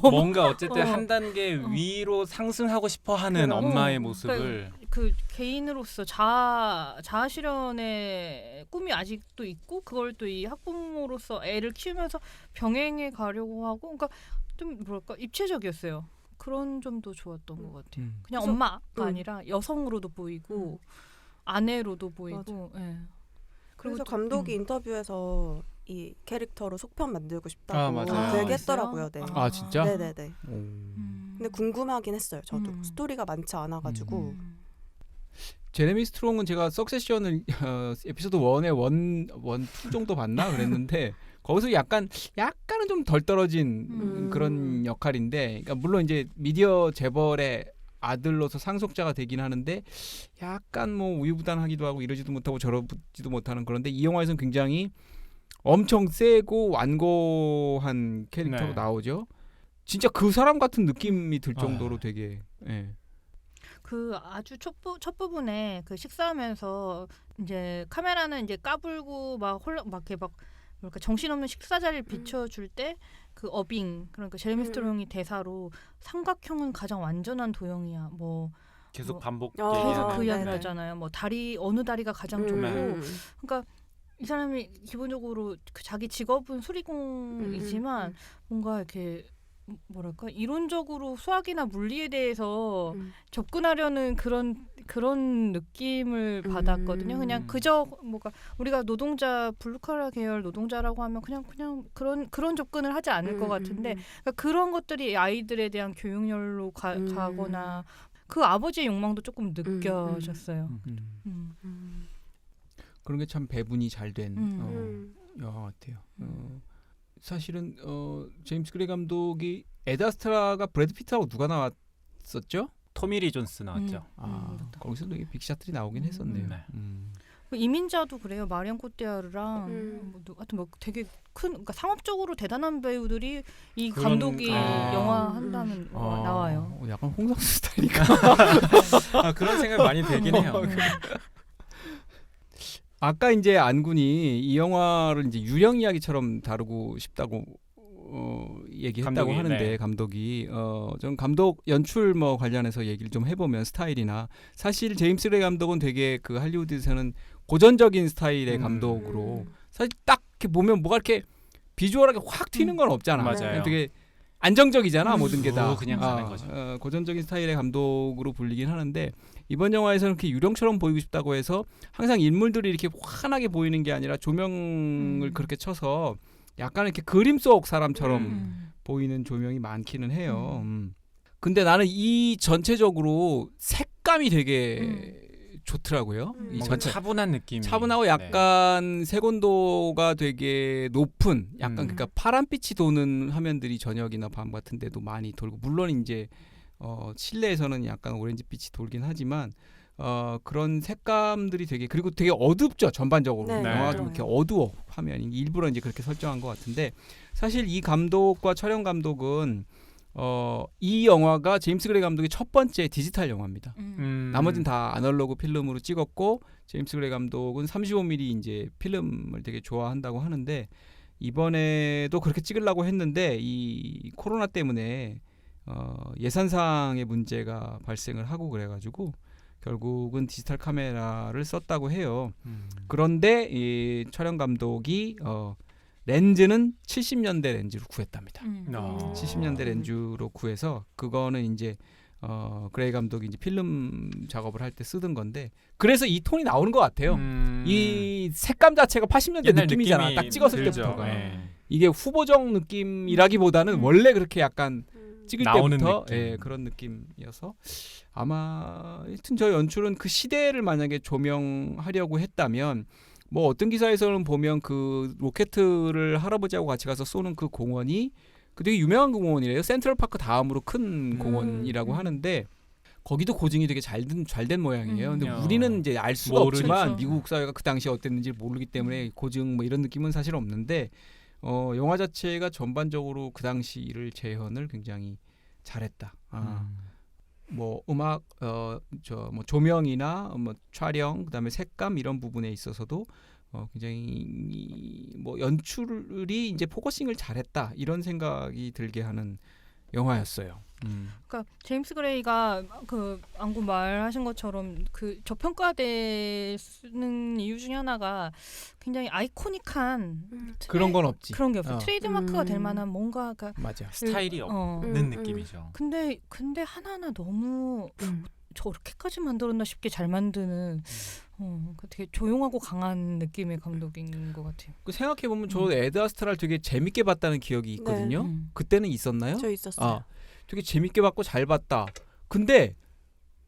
Speaker 3: 뭔가 어쨌든 한 단계 위로 상승하고 싶어하는 엄마의 모습을
Speaker 4: 그 개인으로서 자아 실현의 꿈이 아직도 있고 그걸 또 이 학부모로서 애를 키우면서 병행해 가려고 하고 그러니까 좀 뭐랄까 입체적이었어요. 그런 점도 좋았던 것 같아요. 그냥
Speaker 2: 그래서,
Speaker 4: 엄마가 아니라 여성으로도 보이고 아내로도 보이고. 예.
Speaker 2: 그래서
Speaker 4: 또,
Speaker 2: 감독이 인터뷰에서 이 캐릭터로 속편 만들고 싶다고
Speaker 3: 맞아요.
Speaker 2: 그 얘기
Speaker 4: 있어요?
Speaker 2: 했더라고요. 네.
Speaker 1: 아 진짜?
Speaker 2: 네네네. 근데 궁금하긴 했어요. 저도 스토리가 많지 않아가지고.
Speaker 1: 제레미 스트롱은 제가 석세션을 에피소드 1의 2 정도 봤나 그랬는데 거기서 약간은 좀 덜 떨어진 그런 역할인데 그러니까 물론 이제 미디어 재벌의 아들로서 상속자가 되긴 하는데 약간 뭐 우유부단하기도 하고 이러지도 못하고 저러지도 못하는 그런데 이 영화에서는 굉장히 엄청 세고 완고한 캐릭터로
Speaker 3: 네.
Speaker 1: 나오죠. 진짜 그 사람 같은 느낌이 들 정도로 되게
Speaker 4: 그 아주 첫 부분에 그 식사하면서 이제 카메라는 이제 까불고 막 이렇게 막 그러니까 정신없는 식사 자리를 비춰줄 때 그 어빙 그러니까 제레미 스트롱이 대사로 삼각형은 가장 완전한 도형이야. 뭐
Speaker 3: 계속 반복
Speaker 2: 계속
Speaker 4: 계속
Speaker 3: 얘기하는.
Speaker 4: 그 이야기를
Speaker 2: 네네.
Speaker 4: 하잖아요. 뭐 어느 다리가 가장 좋고 그러니까 이 사람이 기본적으로 그 자기 직업은 수리공이지만 뭔가 이렇게 뭐랄까 이론적으로 수학이나 물리에 대해서 접근하려는 그런 느낌을 받았거든요. 그냥 그저 뭐가 우리가 노동자 블루칼라 계열 노동자라고 하면 그냥 그런 접근을 하지 않을 것 같은데 그러니까 그런 것들이 아이들에 대한 교육열로 가거나 그 아버지의 욕망도 조금 느껴졌어요.
Speaker 1: 그런 게 참 배분이 잘 된 영화 같아요. 사실은 제임스 그레이 감독이 에다스트라가 브래드 피트하고 누가 나왔었죠?
Speaker 3: 토미 리 존스 나왔죠.
Speaker 1: 거기서 되게 빅샷들이 나오긴 했었네요.
Speaker 3: 네.
Speaker 4: 이민자도 그래요. 마리안 코티아르랑 하여튼 뭐 되게 큰 그러니까 상업적으로 대단한 배우들이 이 감독이 영화 한다면 나와요.
Speaker 1: 약간 홍상수 스타일이니까.
Speaker 3: 그런 생각 많이 들긴 해요.
Speaker 1: 아까 이제 안군이 이 영화를 이제 유령 이야기처럼 다루고 싶다고 얘기했다고 하는데 감독이 전 감독 연출 뭐 관련해서 얘기를 좀 해보면 스타일이나 사실 제임스 그레이 감독은 되게 그 할리우드에서는 고전적인 스타일의 감독으로 사실 딱 이렇게 보면 뭐가 이렇게 비주얼하게 확 튀는 건 없잖아.
Speaker 3: 맞아요.
Speaker 1: 되게 안정적이잖아 모든 게 다.
Speaker 3: 그냥 가는 거죠.
Speaker 1: 고전적인 스타일의 감독으로 불리긴 하는데 이번 영화에서는 이렇게 유령처럼 보이고 싶다고 해서 항상 인물들이 이렇게 환하게 보이는 게 아니라 조명을 그렇게 쳐서 약간 이렇게 그림 속 사람처럼 보이는 조명이 많기는 해요. 근데 나는 이 전체적으로 색감이 되게 좋더라고요. 이
Speaker 3: 뭔가
Speaker 1: 전체
Speaker 3: 차분한 느낌이.
Speaker 1: 차분하고 약간 색온도가 되게 높은 약간 그러니까 파란빛이 도는 화면들이 저녁이나 밤 같은 데도 많이 돌고 물론 이제 실내에서는 약간 오렌지빛이 돌긴 하지만 그런 색감들이 되게 그리고 되게 어둡죠 전반적으로.
Speaker 2: 네,
Speaker 1: 영화가 좀 이렇게 어두워 화면이 일부러 이제 그렇게 설정한 것 같은데 사실 이 감독과 촬영 감독은 이 영화가 제임스 그레이 감독의 첫 번째 디지털 영화입니다. 나머지는 다 아날로그 필름으로 찍었고 제임스 그레이 감독은 35mm 이제 필름을 되게 좋아한다고 하는데 이번에도 그렇게 찍으려고 했는데 이 코로나 때문에 예산상의 문제가 발생을 하고 그래가지고 결국은 디지털 카메라를 썼다고 해요. 그런데 이 촬영 감독이 렌즈는 70년대 렌즈로 구했답니다. 70년대 렌즈로 구해서 그거는 이제 그레이 감독이 이제 필름 작업을 할 때 쓰던 건데 그래서 이 톤이 나오는 것 같아요. 이 색감 자체가 80년대
Speaker 3: 옛날
Speaker 1: 느낌이잖아.
Speaker 3: 느낌이
Speaker 1: 딱 찍었을
Speaker 3: 들죠.
Speaker 1: 때부터가.
Speaker 3: 네.
Speaker 1: 이게 후보적 느낌이라기보다는 원래 그렇게 약간 찍을
Speaker 3: 나오는
Speaker 1: 때부터
Speaker 3: 느낌.
Speaker 1: 예, 그런 느낌이어서 아마 하여튼 저 연출은 그 시대를 만약에 조명하려고 했다면 뭐 어떤 기사에서는 보면 그 로켓을 할아버지하고 같이 가서 쏘는 그 공원이 그 되게 유명한 공원이래요. 센트럴파크 다음으로 큰 공원이라고 하는데 거기도 고증이 되게 잘 된 모양이에요. 근데 우리는 이제 알 수가
Speaker 3: 모르죠.
Speaker 1: 없지만 미국 사회가 그 당시에 어땠는지 모르기 때문에 고증 뭐 이런 느낌은 사실 없는데 영화 자체가 전반적으로 그 당시를 재현을 굉장히 잘했다. 뭐 음악 뭐 조명이나 뭐 촬영 그다음에 색감 이런 부분에 있어서도 굉장히 뭐 연출이 이제 포커싱을 잘했다 이런 생각이 들게 하는 영화였어요.
Speaker 4: 그러니까 제임스 그레이가 그 안구 말하신 것처럼 그 저평가되는 이유 중에 하나가 굉장히 아이코닉한
Speaker 1: 그런 건 없지.
Speaker 4: 그런 게 없어요. 트레이드마크가 될 만한 뭔가
Speaker 1: 맞아.
Speaker 3: 스타일이 없는 느낌이죠.
Speaker 4: 근데 하나하나 너무 저렇게까지 만들었나 싶게 잘 만드는 되게 조용하고 강한 느낌의 감독인 것 같아요.
Speaker 1: 그 생각해 보면 저 에드 아스트라를 되게 재밌게 봤다는 기억이 있거든요.
Speaker 4: 네.
Speaker 1: 그때는 있었나요?
Speaker 2: 저 있었어요.
Speaker 1: 되게 재밌게 봤고 잘 봤다. 근데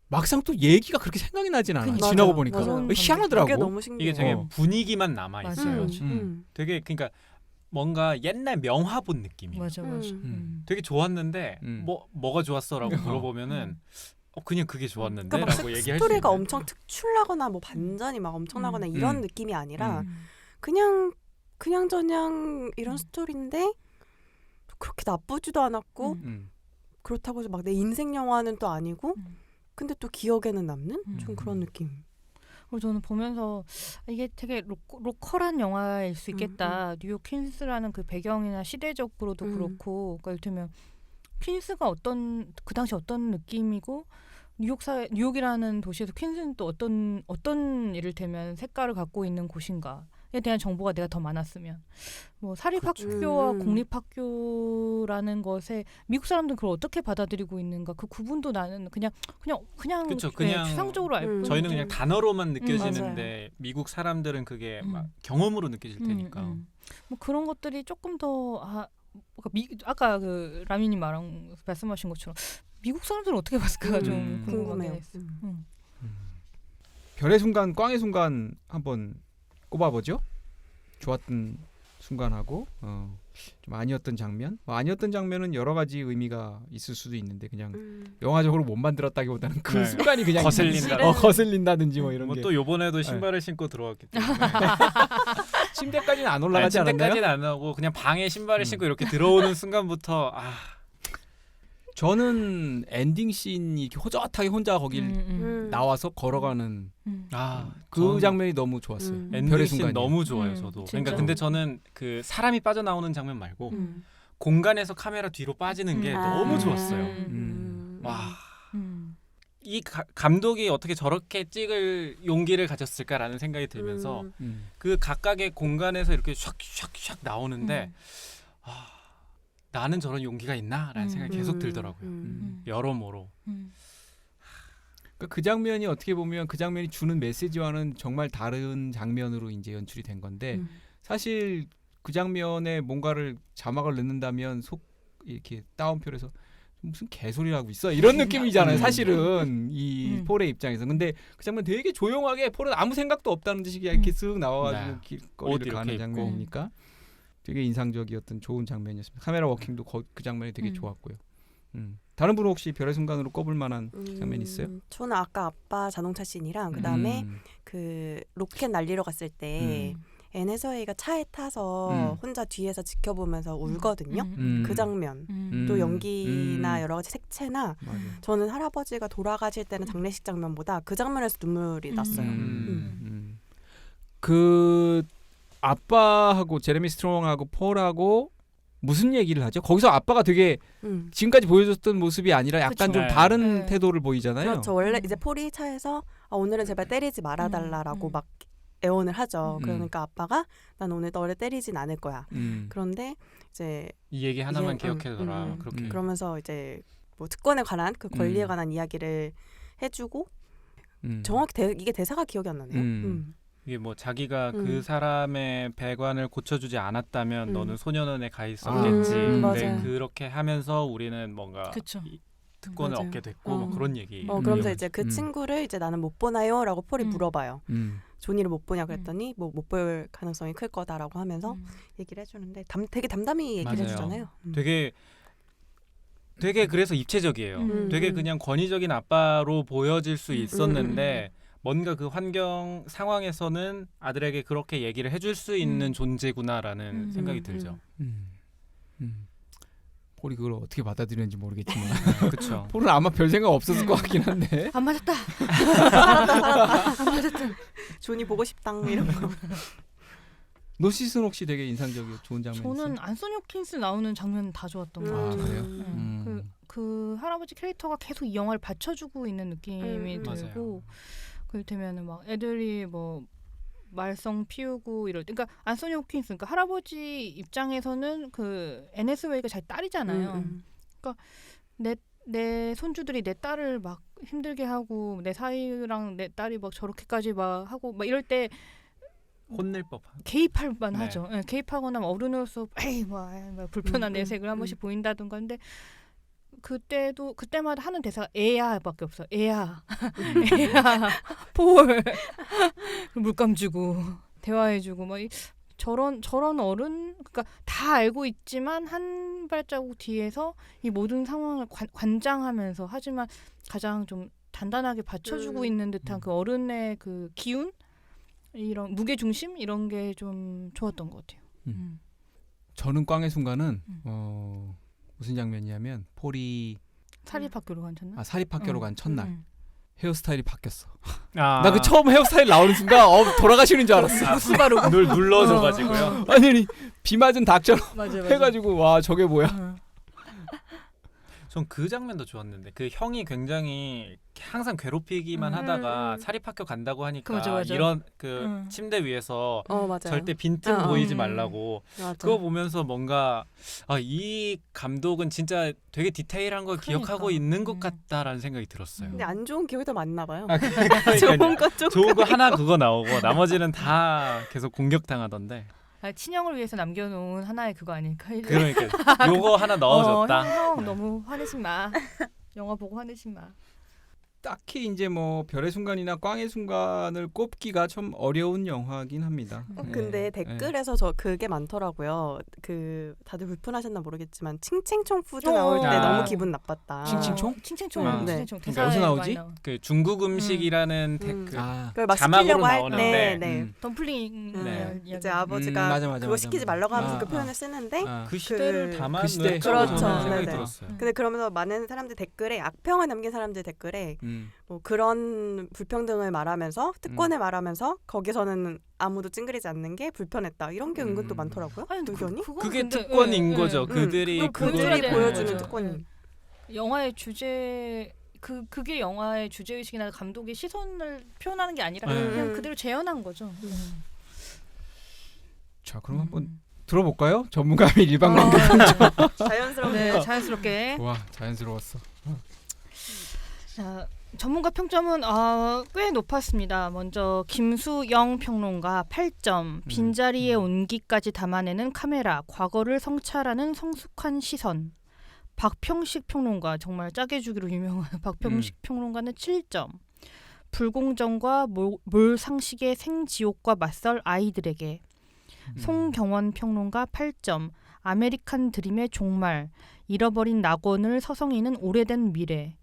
Speaker 1: 막상 또 얘기가 그렇게 생각이 나진 않아.
Speaker 4: 그러니까.
Speaker 1: 지나고
Speaker 2: 맞아요.
Speaker 1: 보니까
Speaker 2: 맞아요.
Speaker 1: 희한하더라고.
Speaker 2: 그게 너무 신기해.
Speaker 3: 이게 되게 분위기만 남아 있어요.
Speaker 4: 맞아요.
Speaker 3: 되게 그러니까 뭔가 옛날 명화 본 느낌이에요.
Speaker 4: 맞아.
Speaker 3: 되게 좋았는데 뭐가 좋았어라고 물어보면은 그냥 그게 좋았는데라고
Speaker 2: 그러니까 막
Speaker 3: 얘기할 수
Speaker 2: 스토리가
Speaker 3: 있는.
Speaker 2: 엄청 특출나거나 뭐 반전이 막 엄청나거나 이런 느낌이 아니라
Speaker 4: 음.
Speaker 2: 그냥 이런 스토리인데 그렇게 나쁘지도 않았고 그렇다고 해서 막 내 인생 영화는 또 아니고 근데 또 기억에는 남는 좀 그런 느낌.
Speaker 4: 그리고 저는 보면서 이게 되게 로컬한 영화일 수 있겠다. 뉴욕 퀸스라는 그 배경이나 시대적으로도 그렇고, 그러니까 이를테면 퀸스가 그 당시 어떤 느낌이고 뉴욕이라는 도시에서 퀸스는 또 어떤 이를테면 색깔을 갖고 있는 곳인가에 대한 정보가 내가 더 많았으면 뭐 사립학교와 공립학교라는 것에 미국 사람들은 그걸 어떻게 받아들이고 있는가 그 구분도 나는 그냥
Speaker 3: 그쵸,
Speaker 4: 네,
Speaker 3: 그냥
Speaker 4: 추상적으로 알 뿐이지.
Speaker 3: 저희는 그냥 단어로만 느껴지는데
Speaker 2: 맞아요.
Speaker 3: 미국 사람들은 그게 막 경험으로 느껴질 테니까.
Speaker 4: 뭐 그런 것들이 조금 더 아까 그 라민이 말씀하신 것처럼 미국 사람들은 어떻게 봤을까가 좀
Speaker 2: 궁금해요.
Speaker 4: 궁금하게 했어요.
Speaker 1: 별의 순간, 꽝의 순간 한번 꼽아보죠. 좋았던 순간하고 좀 아니었던 장면. 아니었던 장면은 여러 가지 의미가 있을 수도 있는데 그냥 영화적으로 못 만들었다기보다는 그
Speaker 3: 네.
Speaker 1: 순간이 그냥
Speaker 3: 거슬린다.
Speaker 1: 거슬린다든지 뭐 이런
Speaker 3: 뭐
Speaker 1: 게.
Speaker 3: 또 요번에도 신발을 신고 들어왔기 때문에
Speaker 1: 침대까지는 안 올라가지 않았나요?
Speaker 3: 침대까지는 안 하고 그냥 방에 신발을 신고 이렇게 들어오는 순간부터
Speaker 1: 저는 엔딩 씬이 이렇게 호젓하게 혼자 거길 나와서 걸어가는 그
Speaker 3: 저는
Speaker 1: 장면이 너무 좋았어요.
Speaker 3: 엔딩
Speaker 1: 별의
Speaker 3: 씬
Speaker 1: 순간이.
Speaker 3: 너무 좋아요. 저도.
Speaker 4: 진짜.
Speaker 3: 그러니까 근데 저는 그 사람이 빠져나오는 장면 말고 공간에서 카메라 뒤로 빠지는 게 너무 좋았어요. 와. 이 감독이 어떻게 저렇게 찍을 용기를 가졌을까라는 생각이 들면서 그 각각의 공간에서 이렇게 샥샥샥 나오는데 나는 저런 용기가 있나라는 생각이 계속 들더라고요. 여러모로.
Speaker 1: 그 장면이 어떻게 보면 그 장면이 주는 메시지와는 정말 다른 장면으로 이제 연출이 된 건데 사실 그 장면에 뭔가를 자막을 넣는다면 이렇게 따옴표를 해서 무슨 개소리라고 있어 이런 느낌이잖아요. 사실은 이 폴의 입장에서. 근데 그 장면 되게 조용하게 폴은 아무 생각도 없다는 듯이 이렇게 쓱 나와가지고
Speaker 3: 옷
Speaker 1: 길거리를
Speaker 3: 이렇게
Speaker 1: 가는
Speaker 3: 입고.
Speaker 1: 장면이니까 되게 인상적이었던 좋은 장면이었습니다. 카메라 워킹도 그 장면이 되게 좋았고요. 다른 분은 혹시 별의 순간으로 꼽을 만한 장면 있어요?
Speaker 2: 저는 아까 아빠 자동차 씬이랑 그다음에 그 로켓 날리러 갔을 때 앤 해서웨이가 차에 타서 혼자 뒤에서 지켜보면서 울거든요. 그 장면 또 연기나 여러 가지 색채나
Speaker 1: 맞아요.
Speaker 2: 저는 할아버지가 돌아가실 때는 장례식 장면보다 그 장면에서 눈물이 났어요.
Speaker 1: 그 아빠하고 제레미 스트롱하고 폴하고 무슨 얘기를 하죠? 거기서 아빠가 되게 지금까지 보여줬던 모습이 아니라 약간
Speaker 4: 그쵸.
Speaker 1: 좀
Speaker 3: 네.
Speaker 1: 다른
Speaker 4: 네.
Speaker 1: 태도를 보이잖아요.
Speaker 2: 그렇죠. 원래 이제 폴이 차에서 오늘은 제발 때리지 말아달라라고 막 애원을 하죠. 그러니까 아빠가 난 오늘 너를 때리진 않을 거야. 그런데 이제
Speaker 3: 이 얘기 하나만
Speaker 2: 이제,
Speaker 3: 기억해둬라. 그렇게.
Speaker 2: 그러면서 이제 뭐 특권에 관한 그 권리에 관한 이야기를 해주고 정확히 이게 대사가 기억이 안 나네요.
Speaker 3: 이게 뭐 자기가 그
Speaker 2: 음.
Speaker 3: 사람의 배관을 고쳐주지 않았다면
Speaker 2: 음.
Speaker 3: 너는 소년원에 가 있었겠지. 근데
Speaker 2: 맞아요.
Speaker 3: 그렇게 하면서 우리는 뭔가
Speaker 4: 그쵸.
Speaker 3: 이 특권을
Speaker 2: 맞아요.
Speaker 3: 얻게 됐고 뭐 그런 얘기.
Speaker 2: 그러면서 이제 그 친구를 이제 나는 못 보나요?라고 폴이 물어봐요. 조니를 못 보냐 그랬더니 뭐 못 볼 가능성이 클 거다라고 하면서 얘기를 해주는데 되게 담담히 얘기를
Speaker 3: 맞아요.
Speaker 2: 해주잖아요.
Speaker 3: 되게 그래서 입체적이에요. 되게 그냥 권위적인 아빠로 보여질 수 있었는데 뭔가 그 환경 상황에서는 아들에게 그렇게 얘기를 해줄 수 있는 존재구나라는 생각이 들죠.
Speaker 1: 폴이 그걸 어떻게 받아들였는지 모르겠지만
Speaker 3: 그렇죠.
Speaker 1: 폴은 아마 별 생각 없었을 것 같긴 한데.
Speaker 4: 안 맞았다. 안 맞았다.
Speaker 2: 조니 보고 싶당 이런 거.
Speaker 1: 노시스는 혹시 되게 인상적이고 좋은 장면 있어요?
Speaker 4: 저는 안소니 호킨스 나오는 장면 다 좋았던 것
Speaker 1: 아,
Speaker 4: 같아요.
Speaker 1: 그래요?
Speaker 4: 그 할아버지 캐릭터가 계속 이 영화를 받쳐주고 있는 느낌이 들고 그렇다면 막 애들이 뭐 말썽 피우고 이럴 때, 그러니까 안소니 호킨스, 그러니까 할아버지 입장에서는 그 에네스 웨이가 자기 딸이잖아요. 그러니까 내 손주들이 내 딸을 막 힘들게 하고 내 사이랑 내 딸이 막 저렇게까지 막 하고 막 이럴 때
Speaker 3: 혼낼 법한.
Speaker 4: 개입할 만
Speaker 3: 네.
Speaker 4: 하죠. 네, 개입하거나 어른으로서 에이 뭐 불편한 내색을 한 번씩 보인다든가. 근데 그때마다 하는 대사가 애야밖에 없어. 애야, 애야, 폴 물감 주고 대화해주고 막 저런 어른, 그러니까 다 알고 있지만 한 발자국 뒤에서 이 모든 상황을 관장하면서 하지만 가장 좀 단단하게 받쳐주고 있는 듯한 그 어른의 그 기운, 이런 무게 중심 이런 게 좀 좋았던 것 같아요.
Speaker 1: 저는 꽝의 순간은 무슨 장면이냐면 폴이
Speaker 4: 사립학교로 간쳤나?
Speaker 1: 사립학교로 간 첫날 헤어스타일이 바뀌었어.
Speaker 3: 아,
Speaker 1: 나 그 처음 헤어스타일 나오는 순간 돌아가시는 줄 알았어.
Speaker 4: 수바로
Speaker 3: 늘 눌러줘가지고요.
Speaker 1: 아니 비 맞은 닭처럼
Speaker 4: 맞아.
Speaker 1: 해가지고 와 저게 뭐야?
Speaker 3: 전 그 장면도 좋았는데 그 형이 굉장히 항상 괴롭히기만 하다가 사립학교 간다고 하니까
Speaker 4: 맞아.
Speaker 3: 이런 그 침대 위에서
Speaker 2: 맞아요.
Speaker 3: 절대 빈틈 보이지 말라고
Speaker 2: 맞아.
Speaker 3: 그거 보면서 뭔가 이 감독은 진짜 되게 디테일한 걸 기억하고 있는 것 같다라는 생각이 들었어요.
Speaker 2: 근데 안 좋은 기억이 더 많나 봐요.
Speaker 3: 그러니까요.
Speaker 2: 좋은 거 좀.
Speaker 3: 좋은 거 하나 그거 나오고 나머지는 다 계속 공격당하던데.
Speaker 4: 친형을 위해서 남겨놓은 하나의 그거 아닐까?
Speaker 3: 그러니까 요거 하나 넣어줬다.
Speaker 4: 형 너무 화내지 마. 영화 보고 화내지 마.
Speaker 1: 딱히 이제 뭐 별의 순간이나 꽝의 순간을 꼽기가 좀 어려운 영화긴 합니다.
Speaker 2: 근데 댓글에서 저 그게 많더라고요. 그 다들 불편하셨나 모르겠지만 칭칭총 푸드 나올 때 너무 기분 나빴다.
Speaker 1: 칭칭총?
Speaker 4: 칭칭총.
Speaker 2: 네.
Speaker 1: 그러니까 여기서 나오지?
Speaker 3: 그 중국 음식이라는
Speaker 2: 그걸 막
Speaker 3: 자막으로
Speaker 2: 시키려고 할
Speaker 3: 나오는데
Speaker 2: 때
Speaker 4: 덤플링
Speaker 3: 네.
Speaker 2: 이제 아버지가
Speaker 1: 맞아,
Speaker 2: 그거 시키지 말라고 하면서 그 표현을 쓰는데
Speaker 3: 그 시대를 담아
Speaker 1: 그 시대.
Speaker 3: 냈죠.
Speaker 2: 그렇죠.
Speaker 3: 저는 생각이
Speaker 2: 네네.
Speaker 3: 들었어요.
Speaker 2: 근데 그러면서 많은 사람들 댓글에 악평을 남긴 사람들 댓글에 뭐 그런 불평등을 말하면서 특권을 말하면서 거기서는 아무도 찡그리지 않는 게 불편했다 이런 게 은근 또 많더라고요.
Speaker 4: 아니, 근데
Speaker 2: 의견이?
Speaker 3: 그게 특권인 거죠.
Speaker 4: 예.
Speaker 3: 그들이
Speaker 4: 그걸
Speaker 2: 그들이
Speaker 4: 되는
Speaker 2: 보여주는
Speaker 4: 거죠.
Speaker 2: 특권이.
Speaker 4: 영화의 주제 그게 영화의 주제 의식이나 감독의 시선을 표현하는 게 아니라 그냥 그대로 재현한 거죠.
Speaker 1: 자 그럼 한번 들어볼까요? 전문가의 일방관계.
Speaker 2: 자연스럽게.
Speaker 4: 네, 자연스럽게.
Speaker 1: 와 자연스러웠어.
Speaker 4: 자, 전문가 평점은 꽤 높았습니다. 먼저 김수영 평론가 8점, 빈자리의 온기까지 담아내는 카메라, 과거를 성찰하는 성숙한 시선. 박평식 평론가, 정말 짜게 주기로 유명한 박평식 평론가는 7점. 불공정과 몰상식의 생지옥과 맞설 아이들에게. 송경원 평론가 8점, 아메리칸 드림의 종말, 잃어버린 낙원을 서성이는 오래된 미래.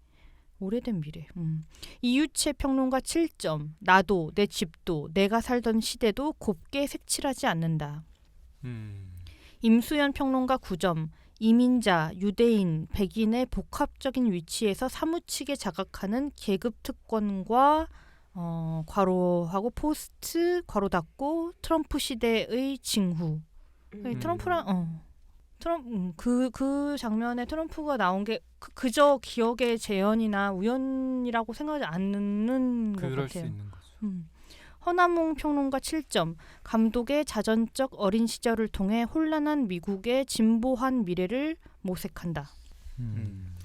Speaker 4: 이유채 평론가 7점, 나도 내 집도 내가 살던 시대도 곱게 색칠하지 않는다. 임수연 평론가 9점, 이민자, 유대인, 백인의 복합적인 위치에서 사무치게 자각하는 계급 특권과 괄호하고 포스트 괄호 닫고 트럼프 시대의 징후. 트럼프랑 그 장면에 트럼프가 나온 게 그저 기억의 재현이나 우연이라고 생각하지 않는 것
Speaker 3: 그럴 수
Speaker 4: 같아요.
Speaker 3: 있는 거죠.
Speaker 4: 허남몽 평론가 7점. 감독의 자전적 어린 시절을 통해 혼란한 미국의 진보한 미래를 모색한다.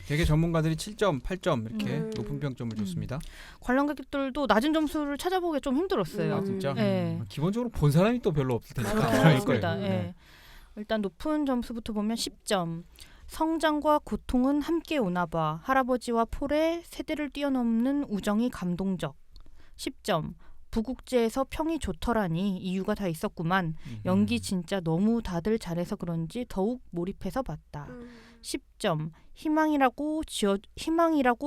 Speaker 1: 되게 전문가들이 7점, 8점 이렇게
Speaker 2: 음.
Speaker 1: 높은 평점을 줬습니다.
Speaker 4: 관람객들도 낮은 점수를 찾아보기 좀 힘들었어요.
Speaker 1: 아 진짜?
Speaker 4: 네.
Speaker 1: 기본적으로 본 사람이 또 별로 없을 테니까.
Speaker 4: 그렇습니다.
Speaker 1: 거예요.
Speaker 4: 예. 일단 높은 점수부터 보면 10점. 성장과 고통은 함께 오나 봐. 할아버지와 폴의 세대를 뛰어넘는 우정이 감동적. 10점. 부국제에서 평이 좋더라니 이유가 다 있었구만. 연기 진짜 너무 다들 잘해서 그런지 더욱 몰입해서 봤다. 10점. 희망이라고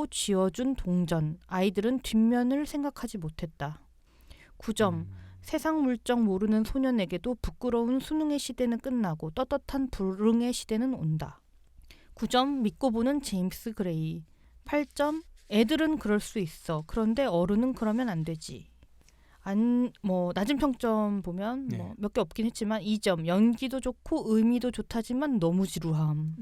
Speaker 4: 쥐어준 동전. 아이들은 뒷면을 생각하지 못했다. 9점. 세상 물정 모르는 소년에게도 부끄러운 수능의 시대는 끝나고 떳떳한 불응의 시대는 온다. 9점. 믿고 보는 제임스 그레이. 8점. 애들은 그럴 수 있어. 그런데 어른은 그러면 안 되지. 낮은 평점 보면
Speaker 1: 네.
Speaker 4: 몇 개 없긴 했지만 2점. 연기도 좋고 의미도 좋다지만 너무 지루함.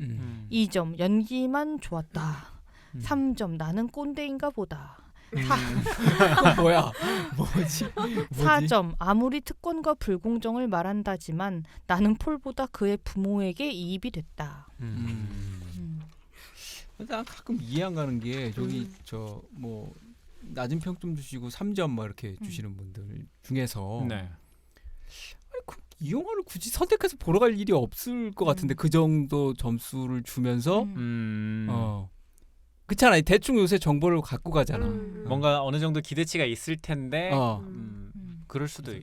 Speaker 4: 2점. 연기만 좋았다. 3점. 나는 꼰대인가 보다.
Speaker 1: 뭐야? 뭐지?
Speaker 4: 4점. 아무리 특권과 불공정을 말한다지만 나는 폴보다 그의 부모에게 이입이 됐다.
Speaker 1: 난 가끔 이해 안 가는 게 저기 저 뭐 낮은 평점 주시고 3점 막 이렇게 주시는 분들 중에서
Speaker 3: 네.
Speaker 1: 이 영화를 굳이 선택해서 보러 갈 일이 없을 것 같은데 그 정도 점수를 주면서 그렇잖아. 대충 요새 정보를 갖고 가잖아.
Speaker 3: 뭔가 어느 정도 기대치가 있을 텐데 그럴 수도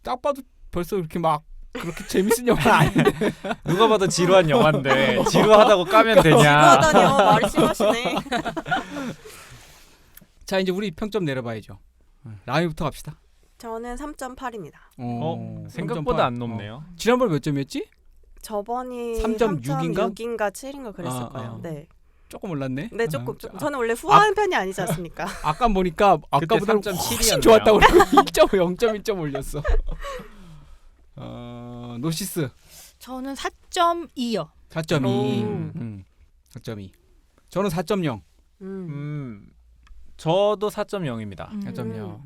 Speaker 1: 딱 봐도 벌써 그렇게 막 그렇게 재밌은 영화 아닌데
Speaker 3: 누가 봐도 지루한 영화인데 지루하다고 까면 되냐.
Speaker 2: 지루하다뇨. 말이 심하시네.
Speaker 1: 자 이제 우리 평점 내려봐야죠. 라미부터 갑시다.
Speaker 2: 저는 3.8입니다.
Speaker 3: 생각보다 안 높네요.
Speaker 1: 지난번에 몇 점이었지?
Speaker 2: 저번이
Speaker 1: 3.6인가?
Speaker 2: 3.6인가 7인가 그랬을
Speaker 1: 아,
Speaker 2: 거예요. 네.
Speaker 1: 조금 올랐네.
Speaker 2: 네, 조금. 저는 원래 후한 편이 아니지 않습니까?
Speaker 1: 아까 보니까
Speaker 3: 그때
Speaker 1: 아까보다
Speaker 3: 3.7
Speaker 1: 훨씬
Speaker 3: 이었네요.
Speaker 1: 좋았다고 그러고 1.1점 올렸어. 노시스
Speaker 4: 저는 4.2요.
Speaker 1: 4.2. 4.2. 저는 4.0.
Speaker 3: 저도 4.0입니다.
Speaker 1: 4.0.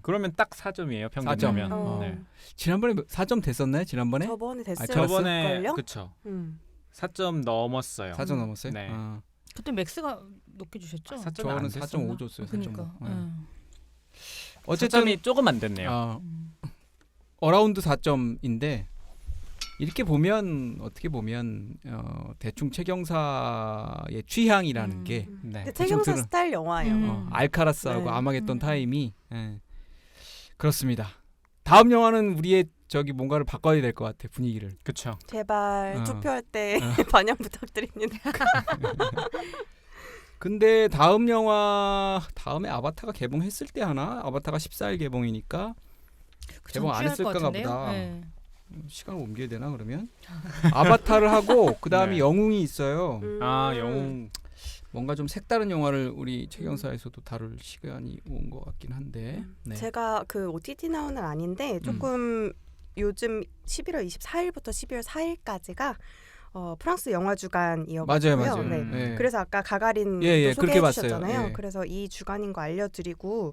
Speaker 3: 그러면 딱 4점이에요.
Speaker 1: 4점.
Speaker 3: 평균이면. 네.
Speaker 1: 지난번에 4점 됐었나요? 지난번에?
Speaker 2: 저번에 됐을
Speaker 3: 저번에
Speaker 2: 걸요?
Speaker 3: 그쵸. 4점 넘었어요.
Speaker 1: 4점 넘었어요?
Speaker 3: 네.
Speaker 4: 그때 맥스가 높게 주셨죠?
Speaker 3: 4점이
Speaker 1: 저는
Speaker 3: 안 됐었나?
Speaker 1: 4.5 줬어요. 4.5.
Speaker 4: 그러니까.
Speaker 1: 어쨌든
Speaker 3: 4점이 조금 안 됐네요.
Speaker 1: 어라운드 4점인데 이렇게 보면 어떻게 보면 대충 최경사의 취향이라는 게
Speaker 3: 네.
Speaker 2: 근데 최경사
Speaker 1: 들은-
Speaker 2: 스타일 영화예요.
Speaker 1: 알카라스하고
Speaker 2: 네.
Speaker 1: 아마겟돈 타임이 그렇습니다. 다음 영화는 우리의 저기 뭔가를 바꿔야 될 것 같아 분위기를.
Speaker 3: 그쵸.
Speaker 2: 제발 투표할 때 반영 부탁드립니다.
Speaker 1: 근데 다음 영화 다음에 아바타가 개봉했을 때 하나? 아바타가 14일 개봉이니까 개봉 안 했을까가 보다.
Speaker 4: 네.
Speaker 1: 시간을 옮겨야 되나 그러면? 아바타를 하고 그 다음에
Speaker 3: 네.
Speaker 1: 영웅이 있어요.
Speaker 3: 영웅.
Speaker 1: 뭔가 좀 색다른 영화를 우리 최경사에서도 다룰 시간이 온 것 같긴 한데. 네.
Speaker 2: 제가 그 OTT 나오는 아닌데 조금 요즘 11월 24일부터 12월 4일까지가 프랑스 영화 주간이었고요.
Speaker 1: 맞아요.
Speaker 2: 네.
Speaker 1: 네.
Speaker 2: 그래서 아까 가가린도
Speaker 1: 그렇게
Speaker 2: 소개해
Speaker 1: 봤어요.
Speaker 2: 주셨잖아요.
Speaker 1: 예.
Speaker 2: 그래서 이 주간인 거 알려드리고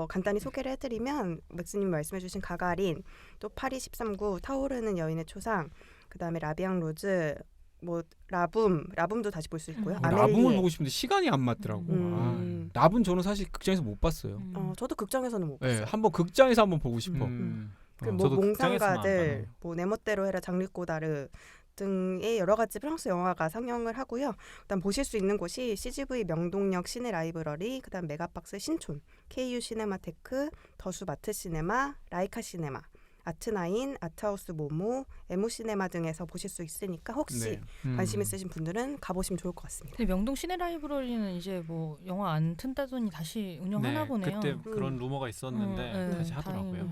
Speaker 2: 간단히 소개를 해드리면 맥스님 말씀해주신 가가린, 또 파리 13구, 타오르는 여인의 초상, 그 다음에 라비앙 로즈, 뭐 라붐도 다시 볼 수 있고요.
Speaker 1: 라붐을
Speaker 2: 아멜리에.
Speaker 1: 보고 싶은데 시간이 안 맞더라고.
Speaker 2: 음.
Speaker 1: 라붐 저는 사실 극장에서 못 봤어요.
Speaker 2: 저도 극장에서는 못
Speaker 1: 네,
Speaker 2: 봤어요.
Speaker 1: 한번 극장에서 한번 보고 싶어.
Speaker 2: 그 뭐
Speaker 3: 저도 극장에서만
Speaker 2: 몽상가들,
Speaker 3: 봤어요.
Speaker 2: 뭐 내 멋대로 해라, 장르꼬다르 등의 여러 가지 프랑스 영화가 상영을 하고요. 그다음 보실 수 있는 곳이 CGV 명동역 시내 라이브러리, 그다음 메가박스 신촌, KU 시네마테크, 더수 마트 시네마, 라이카 시네마, 아트나인, 아트하우스 모모, 에모 시네마 등에서 보실 수 있으니까 혹시 관심 있으신 분들은 가보시면 좋을 것 같습니다.
Speaker 4: 근데 명동 시내 라이브러리는 이제 뭐 영화 안 튼다더니 다시 운영하나
Speaker 3: 네,
Speaker 4: 보네요.
Speaker 3: 그때 그런 루머가 있었는데 다시 하더라고요.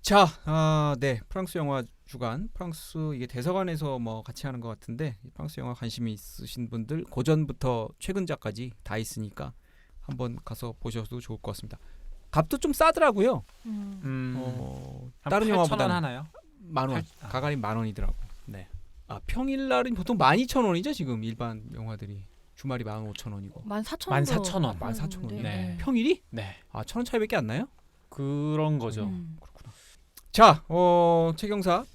Speaker 1: 자, 네, 프랑스 영화 주간, 프랑스 이게 대사관에서 뭐 같이 하는 것 같은데 프랑스 영화 관심이 있으신 분들 고전부터 최근작까지 다 있으니까 한번 가서 보셔도 좋을 것 같습니다. 값도 좀 싸더라고요. 다른 영화보다
Speaker 3: 하나요?
Speaker 1: 10,000원,
Speaker 3: 아.
Speaker 1: 가가린 10,000원이더라고. 네. 평일날은 보통 12,000원이죠 지금 일반 영화들이. 주말이 15,000원이고.
Speaker 4: 14,000원.
Speaker 3: 14,000원.
Speaker 1: 14,000원.
Speaker 3: 네.
Speaker 1: 평일이?
Speaker 3: 네.
Speaker 1: 1,000원 차이밖에 안 나요?
Speaker 3: 그런 거죠.
Speaker 1: 그렇구나. 자, 최경사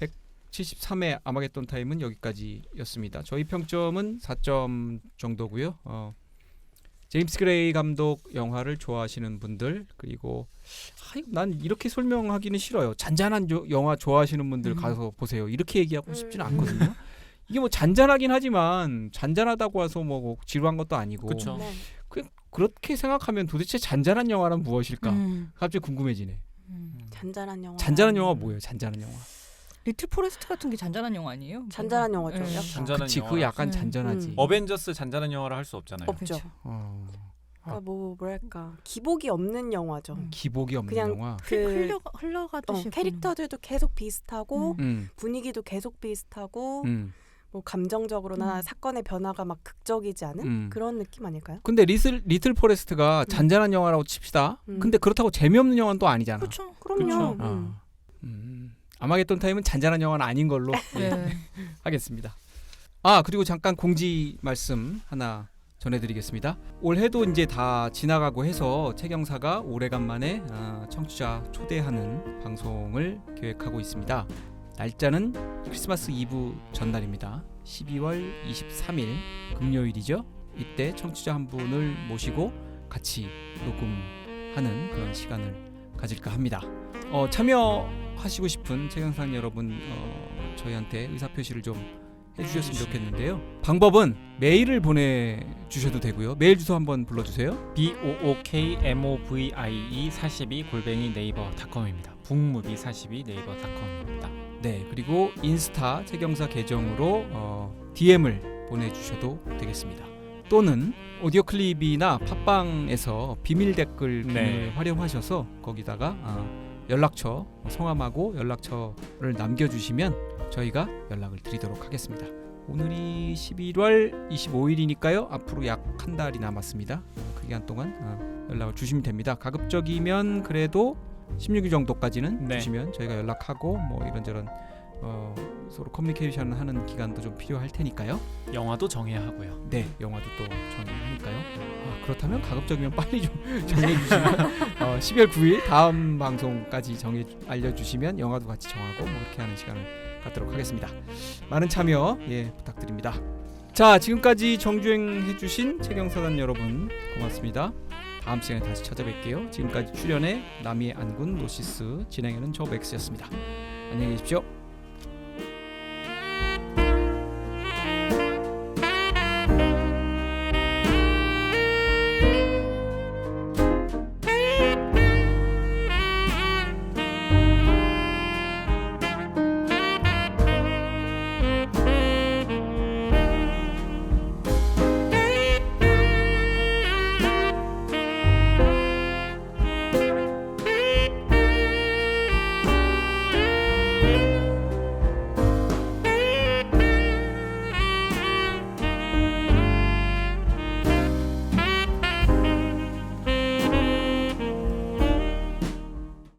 Speaker 1: 173회 아마겟돈 타임은 여기까지였습니다. 저희 평점은 4점 정도고요. 제임스 그레이 감독 영화를 좋아하시는 분들 그리고 난 이렇게 설명하기는 싫어요. 잔잔한 영화 좋아하시는 분들 가서 보세요. 이렇게 얘기하고 싶지는 않거든요. 이게 뭐 잔잔하긴 하지만 잔잔하다고 해서 뭐 지루한 것도 아니고
Speaker 3: 그쵸.
Speaker 2: 네.
Speaker 1: 그렇게 생각하면 도대체 잔잔한 영화는 무엇일까? 갑자기 궁금해지네.
Speaker 2: 잔잔한 영화.
Speaker 1: 잔잔한 영화 뭐예요? 잔잔한 영화.
Speaker 4: 리틀 포레스트 같은 게 잔잔한 영화 아니에요?
Speaker 2: 잔잔한 영화죠.
Speaker 4: 네.
Speaker 2: 약간.
Speaker 3: 잔잔한
Speaker 1: 그치,
Speaker 3: 영화.
Speaker 1: 그 약간
Speaker 4: 네.
Speaker 1: 잔잔하지.
Speaker 3: 어벤져스 잔잔한 영화를 할 수 없잖아요.
Speaker 2: 없죠.
Speaker 4: 그렇죠.
Speaker 2: 그러니까 뭐랄까 기복이 없는 영화죠.
Speaker 1: 기복이 없는
Speaker 2: 그냥
Speaker 1: 영화.
Speaker 4: 흘러가듯이
Speaker 2: 캐릭터들도 계속 비슷하고
Speaker 1: 음,
Speaker 2: 분위기도 계속 비슷하고
Speaker 1: 음.
Speaker 2: 뭐 감정적으로나 사건의 변화가 막 극적이지 않은 그런 느낌 아닐까요?
Speaker 1: 근데 리틀 포레스트가 잔잔한 영화라고 칩시다. 근데 그렇다고 재미없는 영화는 또 아니잖아.
Speaker 4: 그렇죠.
Speaker 2: 그럼요.
Speaker 3: 그쵸.
Speaker 1: 아마겟돈 타임은 잔잔한 영화는 아닌 걸로
Speaker 4: 네.
Speaker 1: 하겠습니다. 그리고 잠깐 공지 말씀 하나 전해드리겠습니다. 올해도 이제 다 지나가고 해서 최경사가 오래간만에 청취자 초대하는 방송을 계획하고 있습니다. 날짜는 크리스마스 이브 전날입니다. 12월 23일 금요일이죠. 이때 청취자 한 분을 모시고 같이 녹음하는 그런 시간을 가질까 합니다. 참여하시고 싶은 최경상 여러분 저희한테 의사표시를 좀 해주셨으면 좋겠는데요. 방법은 메일을 보내주셔도 되고요. 메일 주소 한번 불러주세요.
Speaker 3: bookmovie42@naver.com입니다. bookmovie42@naver.com입니다.
Speaker 1: 네, 그리고 인스타 최경사 계정으로 DM을 보내주셔도 되겠습니다. 또는 오디오 클립이나 팟빵에서 비밀 댓글 기능을 활용하셔서 거기다가 연락처, 성함하고 연락처를 남겨주시면 저희가 연락을 드리도록 하겠습니다. 오늘이 11월 25일이니까요. 앞으로 약 한 달이 남았습니다. 그 기간 동안 연락을 주시면 됩니다. 가급적이면 그래도 16일 정도까지는 주시면 저희가 연락하고 뭐 이런저런 서로 커뮤니케이션 하는 기간도 좀 필요할 테니까요.
Speaker 3: 영화도 정해야 하고요.
Speaker 1: 네, 영화도 또 정해하니까요. 그렇다면 가급적이면 빨리 좀 정해주시면 12월 9일 다음 방송까지 알려주시면 영화도 같이 정하고 뭐 이렇게 하는 시간을 갖도록 하겠습니다. 많은 참여 부탁드립니다. 자, 지금까지 정주행해주신 최경사단 여러분 고맙습니다. 다음 시간에 다시 찾아뵐게요. 지금까지 출연해 남이의 안군 노시스 진행하는 저 맥스였습니다. 안녕히 계십시오.